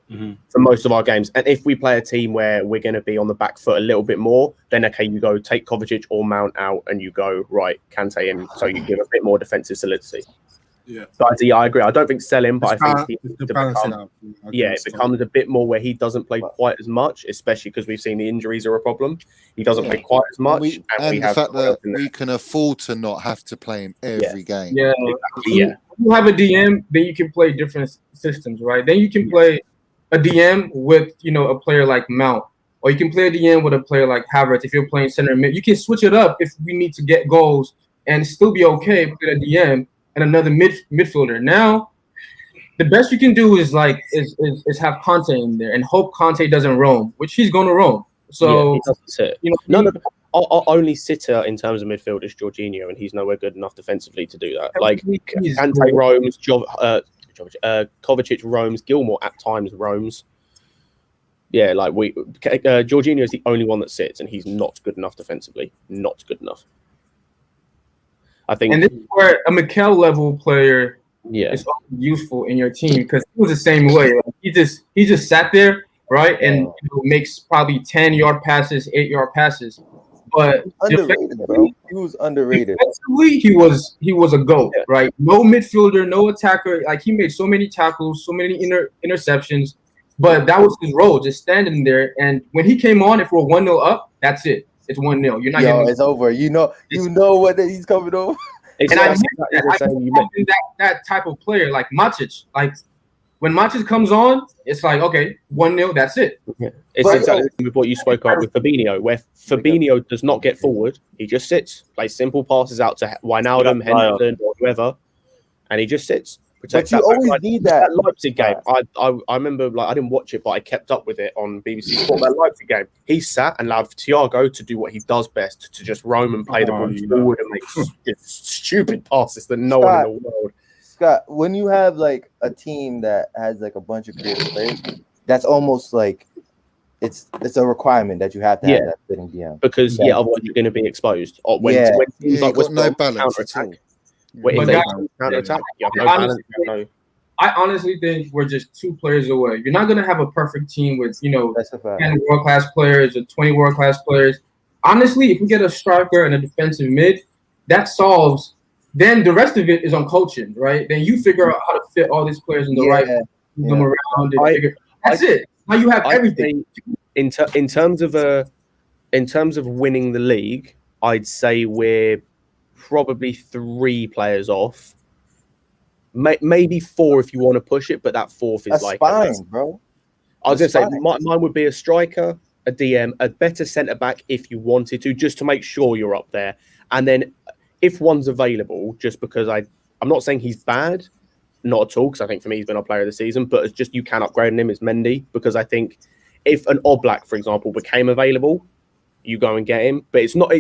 for most of our games. And if we play a team where we're going to be on the back foot a little bit more, then okay, you go take Kovacic or Mount out, and you go right Kante in, so you give a bit more defensive solidity. Yeah, but I agree. I don't think sell him, but I think it becomes a bit more where he doesn't play quite as much, especially because we've seen the injuries are a problem. He doesn't play quite as much, and the fact that we can afford to not have to play him every game. Yeah, If you have a DM, then you can play different systems, right? Then you can play a DM with a player like Mount, or you can play a DM with a player like Havertz. If you're playing center mid, you can switch it up if we need to get goals and still be okay with a DM and another midfielder. Now, the best you can do is have Conte in there and hope Conte doesn't roam, which he's going to roam. So he doesn't sit. No. Our only sitter in terms of midfield is Jorginho, and he's nowhere good enough defensively to do that. Like Kante roams, Kovacic roams, Gilmore at times roams. Yeah, like Jorginho is the only one that sits, and he's not good enough defensively. Not good enough. I think, and this is where a Mikel level player yeah, is useful in your team, because he was the same way. Like, he just sat there, right, and makes probably 10-yard passes, 8-yard passes. But Underrated, bro. He was underrated. defensively, he was a GOAT, right? No midfielder, no attacker. Like, he made so many tackles, so many interceptions. But that was his role, just standing there. And when he came on, if we're 1-0 up, that's it. It's 1-0. You're not getting it's over. You know what he's coming over. And I miss that type of player, like Matic. Like, when Matic comes on, it's like, okay, 1-0, that's it. Yeah. It's exactly with what you spoke about with Fabinho, where Fabinho does not get forward. He just sits, plays simple passes out to Wijnaldum, Henderson, or whoever, and he just sits. But you always need that. Leipzig game, I remember, like, I didn't watch it, but I kept up with it on BBC Sport. That Leipzig game, he sat and allowed Thiago to do what he does best, to just roam and play the ball forward and make stupid passes that no one in the world. Scott, when you have like a team that has like a bunch of creative players, that's almost like it's a requirement that you have to have that sitting DM, because otherwise you're going to be exposed. When teams like got no balance at all. I honestly think we're just 2 players away. You're not going to have a perfect team with 10 world-class players or 20 world-class players. Honestly, if we get a striker and a defensive mid, that solves. Then the rest of it is on coaching, right? Then you figure out how to fit all these players in the right, move them around. That's it. Now you have everything. In terms of winning the league, I'd say we're probably 3 players off, maybe 4 if you want to push it, but that 4th is like fine, bro. I was going to say mine would be a striker, a DM, a better centre back if you wanted to, just to make sure you're up there, and then if one's available, just because I'm not saying he's bad, not at all, because I think for me he's been our player of the season, but it's just you can upgrade him is Mendy, because I think if an Oblak, for example, became available, you go and get him. But it's not.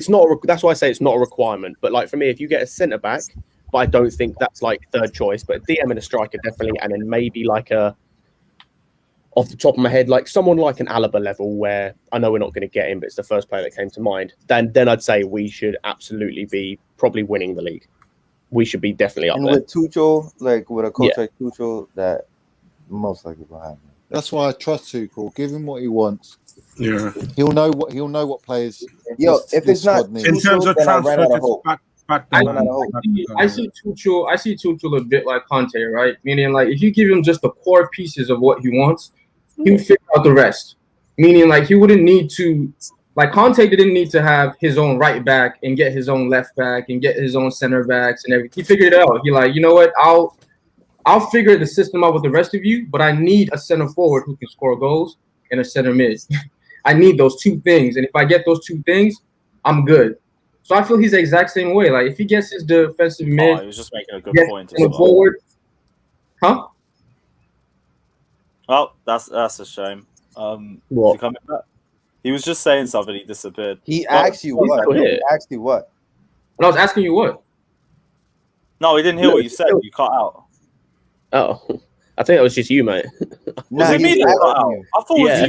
That's why I say it's not a requirement. But like for me, if you get a centre back, but I don't think that's like 3rd choice. But a DM and a striker definitely, and then maybe like off the top of my head, like someone like an Alaba level, where I know we're not going to get him, but it's the first player that came to mind. Then I'd say we should absolutely be probably winning the league. We should be definitely up there. And with Tuchel, like with a coach like Tuchel, that most likely will happen. That's why I trust Tuchel. Give him what he wants. Yeah, he'll know what players. If it's not Tuchel, in terms of transfer, I see Tuchel a bit like Conte, right? Meaning, like, if you give him just the core pieces of what he wants, he'll figure out the rest. Meaning, like, he wouldn't need to, like, Conte didn't need to have his own right back and get his own left back and get his own center backs and everything. He figured it out. He like, you know what? I'll figure the system out with the rest of you, but I need a center forward who can score goals and a center mid. I need those 2 things, and if I get those 2 things, I'm good. So I feel he's the exact same way. Like, if he gets his defensive mid, he was just making a good point. Forward, huh? Well, that's a shame. What? Is he coming back? He was just saying something. He disappeared. He asked you what? He asked you what? And I was asking you what? No, he didn't hear what you said. You cut out. Oh, I think that was just you, mate. Was it me that cut out? I thought it was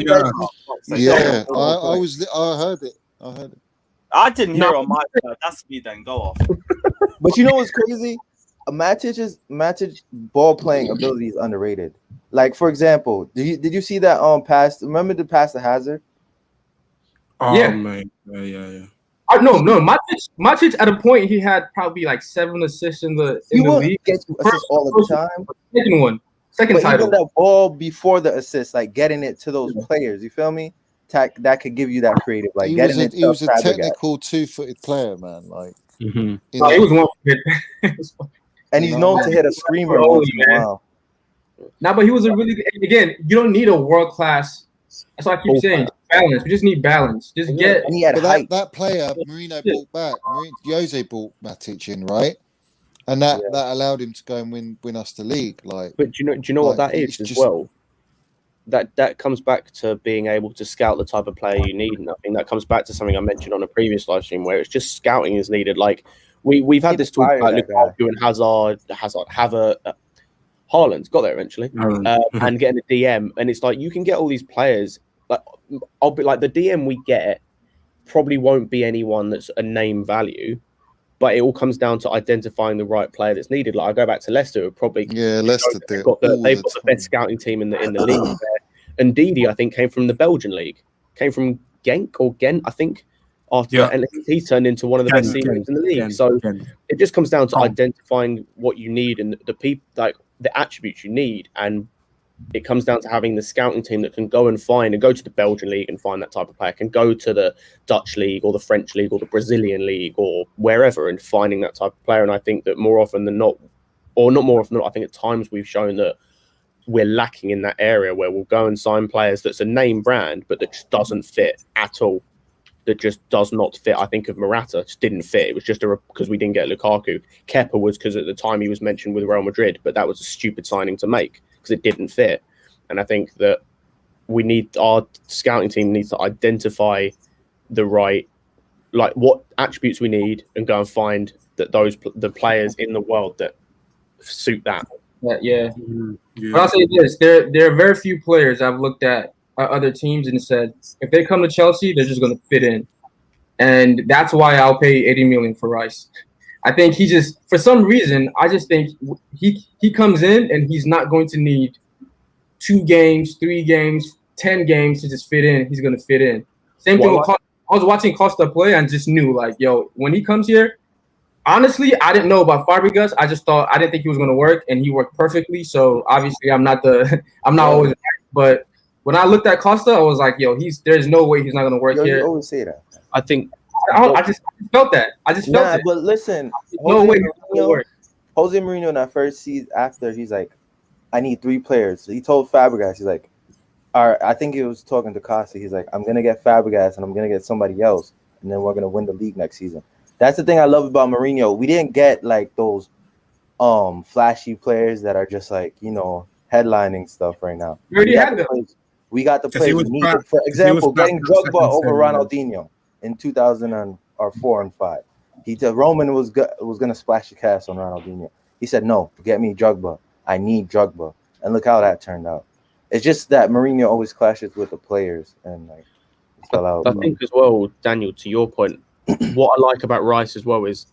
you. Yeah, I heard it. I didn't hear it on my side. That's me then. Go off. But you know what's crazy? Matic's ball playing ability is underrated. Like, for example, did you see that pass? Remember the pass to Hazard? Oh, yeah, man. Yeah. No. Matic at a point he had probably like 7 assists in the league. Get you assists all the time. Second title. Even that ball before the assist, like getting it to those players. You feel me? That could give you that creative, like he was a technical 2-footed player, man. Like, he was one. And he's known to hit a screamer once in a while. Nah, but he was a really good. Again, you don't need a world class. That's why I keep saying balance. We just need balance. Just get. And he had height. That player, Mourinho brought back. Jose brought Matic in, right? And that allowed him to go and win us the league. Like, but do you know what that is as well? That comes back to being able to scout the type of player you need, and I think that comes back to something I mentioned on a previous live stream where it's just scouting is needed. Like we've had this talk about Lukaku and Hazard have Haaland's got there eventually, and getting a DM, and it's like you can get all these players. Like I'll be like the DM we get probably won't be anyone that's a name value, but it all comes down to identifying the right player that's needed. Like I go back to Leicester, who probably Leicester they've got the best scouting team in the league there. And Didi, I think, came from the Belgian league, came from Ghent, I think. And he turned into one of the best teams in the league. So it just comes down to identifying what you need and the people, like the attributes you need, and it comes down to having the scouting team that can go and go to the Belgian league and find that type of player, can go to the Dutch league or the French league or the Brazilian league or wherever and finding that type of player. And I think that more often than not, or not more often than not, I think at times we've shown that we're lacking in that area where we'll go and sign players that's a name brand, but that just doesn't fit at all. That just does not fit. I think of Morata, just didn't fit. It was just because we didn't get Lukaku. Kepa was because at the time he was mentioned with Real Madrid, but that was a stupid signing to make because it didn't fit. And I think that our scouting team needs to identify the right, like what attributes we need and go and find that the players in the world that suit that. Yeah. But I'll say this: there are very few players I've looked at other teams and said if they come to Chelsea, they're just going to fit in, and that's why I'll pay 80 million for Rice. I think he just, for some reason, I just think he comes in and he's not going to need 2 games, 3 games, 10 games to just fit in. He's going to fit in. Same thing with Costa. I was watching Costa play and just knew, like, yo, when he comes here. Honestly, I didn't know about Fabregas. I didn't think he was going to work, and he worked perfectly. So obviously, I'm not always right. But when I looked at Costa, I was like, yo, there's no way he's not going to work here. You always say that. I think I just felt that. I just felt it. But listen, no way he's going to work. Jose Mourinho in that first season after, he's like, I need 3 players. So he told Fabregas, he's like, all right, I think he was talking to Costa. He's like, I'm going to get Fabregas and I'm going to get somebody else, and then we're going to win the league next season. That's the thing I love about Mourinho. We didn't get like those flashy players that are just like, headlining stuff right now. We already had them. We got the players. For example, getting Drogba over Ronaldinho in 2004 and 5. He said Roman was going to splash the cash on Ronaldinho. He said, no, get me Drogba. I need Drogba. And look how that turned out. It's just that Mourinho always clashes with the players. And like, fell out. I think as well, Daniel, to your point, what I like about Rice as well is,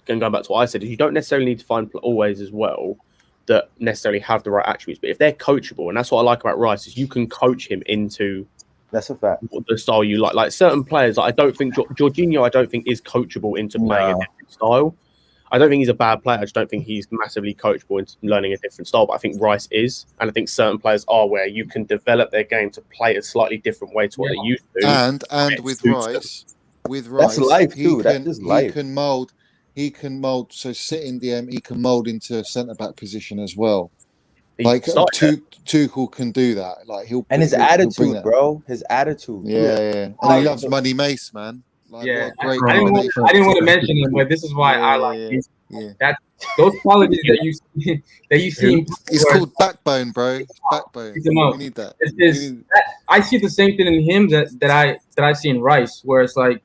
going back to what I said, is you don't necessarily need to find always as well that necessarily have the right attributes, but if they're coachable, and that's what I like about Rice, is you can coach him into that's a fact the style you like. Like certain players, like I don't think Jorginho, I don't think is coachable into playing a different style. I don't think he's a bad player. I just don't think he's massively coachable into learning a different style. But I think Rice is, and I think certain players are, where you can develop their game to play a slightly different way to what they used to. And with Rice. With Rice, that's life too. That's just life. He can mold. So sitting DM, he can mold into centre back position as well. Like Tuchel can do that. Like his attitude, bro. His attitude. Yeah. And he loves Money Mace, man. Like, I didn't want to mention him, but this is why I like him. That those qualities that you see. It's called backbone, bro. Backbone. We need that. I see the same thing in him that I see in Rice, where it's like,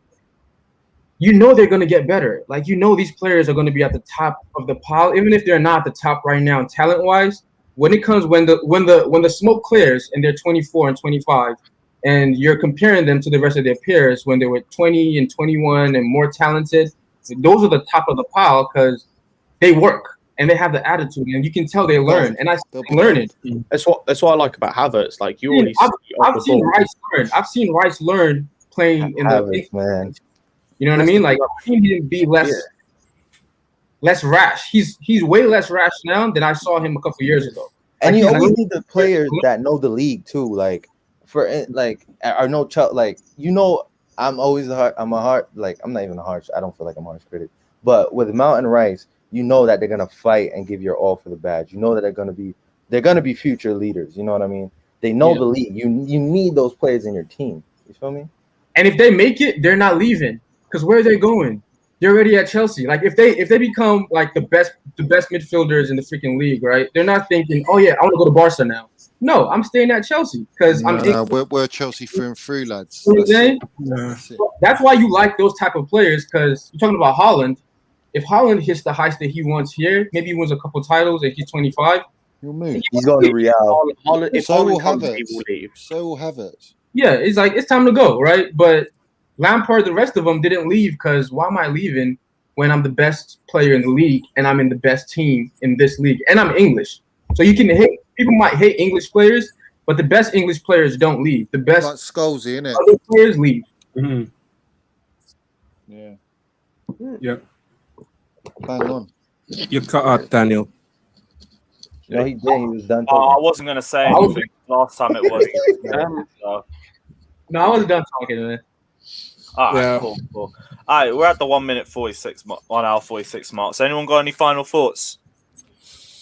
they're going to get better. Like, these players are going to be at the top of the pile, even if they're not at the top right now talent wise. When the smoke clears and they're 24 and 25, and you're comparing them to the rest of their peers when they were 20 and 21 and more talented, those are the top of the pile because they work and they have the attitude, and you can tell they learn. And I learn it. That's what I like about Havertz. Like I've seen Rice learn. I've seen Rice learn playing in the man. You know what I mean? Like I've seen him be less rash. He's way less rash now than I saw him a couple years ago. And you always need the players that know the league too. Like I'm always I'm not even a harsh. I don't feel like I'm a harsh critic. But with Mount and Rice, that they're gonna fight and give your all for the badge. That they're gonna be future leaders. You know what I mean? They know the league. You need those players in your team. You feel me? And if they make it, they're not leaving. Because where are they going? They're already at Chelsea. Like if they become like the best midfielders in the freaking league, right? They're not thinking, oh yeah, I want to go to Barca now. No, I'm staying at Chelsea because we're Chelsea through and through, lads. You know what I'm saying? That's why you like those type of players, because you're talking about Haaland. If Haaland hits the heights that he wants here, maybe he wins a couple titles and he's 25. He'll move. He's going to Real. If So Haaland will comes, he Havertz. will leave. So will Havertz. Yeah, it's like it's time to go, right? But Lampard, the rest of them didn't leave because why am I leaving when I'm the best player in the league and I'm in the best team in this league and I'm English? So you can hate people might hate English players, but the best English players don't leave. The best Like Scholesy, innit? other players leave. Mhm. Yeah. Yeah. Bang on. You cut out Daniel. No, he did. He was done. Oh, I talking. wasn't going to say anything. Last time it was. So. No, I wasn't done talking, man. All right, Yeah. cool. All right, we're at the 1 minute 46 1 hour 46 mark. So, anyone got any final thoughts?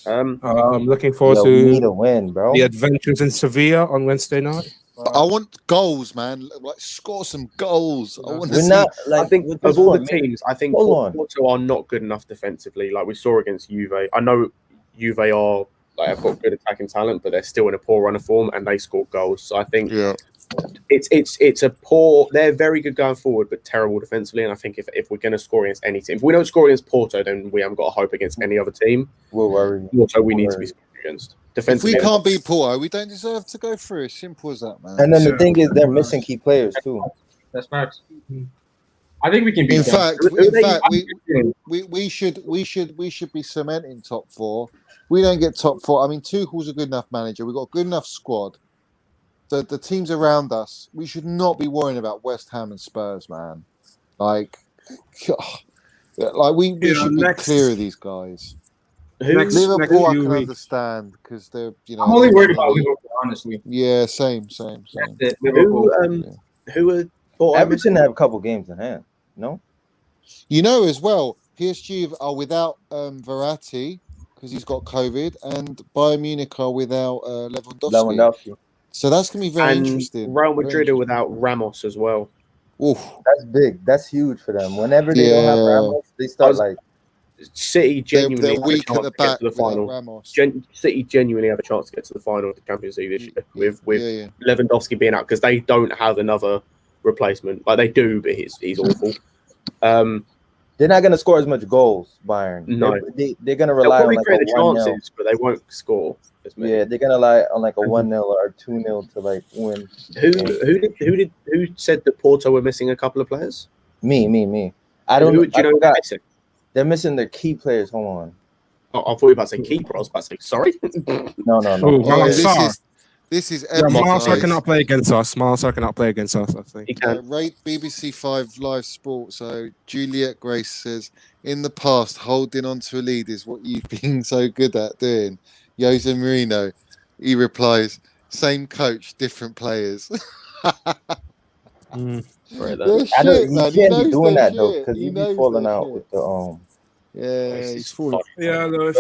I'm looking forward Yo, we need to a win, bro. the adventures in Sevilla on Wednesday night. I want goals, man. Like, score some goals. I want to We're see. not like I think with of this all the one, teams, I think Hold on. Porto are not good enough defensively. Like we saw against Juve. I know Juve are like have got good attacking talent, but they're still in a poor run of form and they score goals. So I think Yeah. it's a poor. They're very good going forward, but terrible defensively. And I think if we're going to score against any team, if we don't score against Porto, then we haven't got a hope against any other team. we're worried. Porto, we need to be scored against. If Defensively, we can't beat Porto, we don't deserve to go through. Simple as that, man. And then the Sure. thing is, they're missing key players too. That's facts. I think we can beat In them. fact, we should be cementing top four. We don't get top four. I mean, Tuchel's a good enough manager. We've got a good enough squad. The teams around us, we should not be worrying about West Ham and Spurs, man. Like we Yeah, should be next- clear of these guys. Next Liverpool, I few can weeks. understand because they're, I'm only worried about Liverpool, honestly. Yeah, same. That's it. Liverpool. who are Porto Everton have a couple games in hand. No, You know as well, PSG are without Verratti because he's got COVID, and Bayern Munich are without Lewandowski. So that's going to be very and interesting. Real Very Madrid are without Ramos as well. interesting. Oof. that's big. That's huge for them. Whenever they don't have Yeah. Ramos, they start like City genuinely They're have a weak chance at the to get back to the without final. Ramos. City genuinely have a chance to get to the final of the Champions League this year with yeah. Lewandowski being out because they don't have another replacement. Like they do, but he's awful. they're not gonna score as much goals. Bayern. No. They're gonna They'll rely on probably like create a the 1-0. chances, but they won't score as many. Yeah, they're gonna rely on like a 1-0 or 2-0 to like win. Who said that Porto were missing a couple of players? Me. I don't know. Do you know who they're forgot. missing? They're missing their key players. Hold on. Oh, I thought you were about to say keeper. I was about to say sorry. No. Oh, Oh, Sarr. this is Yeah, epic. Miles guys. cannot play against us. I think. He can. Rate BBC 5 Live Sport. So Juliet Grace says, in the past, holding on to a lead is what you've been so good at doing. Jose Mourinho, he replies, same coach, different players. Right They're I know shit, he man. can't knows be doing they're that though, shit. because He he'd be knows falling they're out shit. with the Yeah, he's falling. Yeah, Lewis.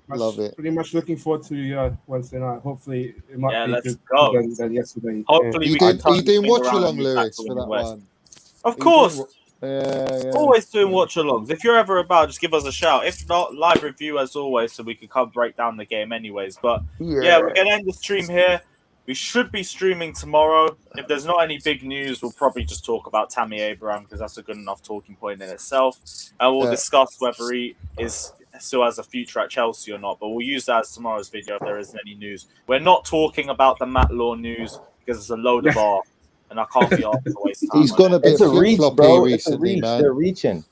Love it. Pretty much looking forward to Wednesday night. Hopefully, it might be let's good go. than yesterday. Hopefully, You we can didn't, turn you didn't things watch around along, and be back Lewis, to for winning that West. one. Of course. Yeah. Always doing watch-alongs. If you're ever about, just give us a shout. If not, live review as always, so we can come break down the game anyways. But yeah, we're going to end the stream here. We should be streaming tomorrow. If there's not any big news, we'll probably just talk about Tammy Abraham because that's a good enough talking point in itself. And we'll discuss whether he still has a future at Chelsea or not. But we'll use that as tomorrow's video if there isn't any news. We're not talking about the Matt Law news because it's a load of R. And I can't be asked to waste time. He's gone a bit It's a reach, flip-floppy bro. It's a recently, reach. man. They're reaching.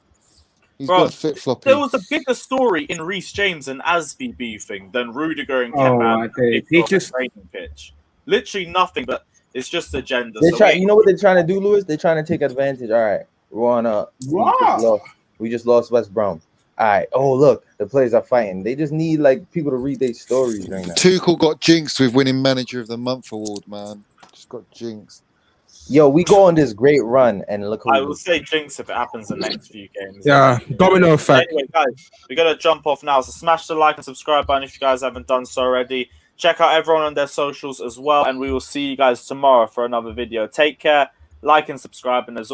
He's Bro, gone flip-floppy. There was a bigger story in Reece James and Asby beefing than Rudiger and Oh, Kepa okay. He just training pitch. Literally nothing, but it's just agenda. They So try. You know what they're trying to do, Lewis? They're trying to take advantage. All right, we're on a. We just lost West Brom. All right. Oh, look, the players are fighting. They just need like people to read their stories right now. Tuchel got jinxed with winning Manager of the Month award, man. Just got jinxed. Yo, we go on this great run, and look who. I will say jinx if it happens the next few games. yeah, domino effect. Anyway, guys, we're going to jump off now. So smash the like and subscribe button if you guys haven't done so already. Check out everyone on their socials as well. And we will see you guys tomorrow for another video. Take care, like and subscribe. And as always,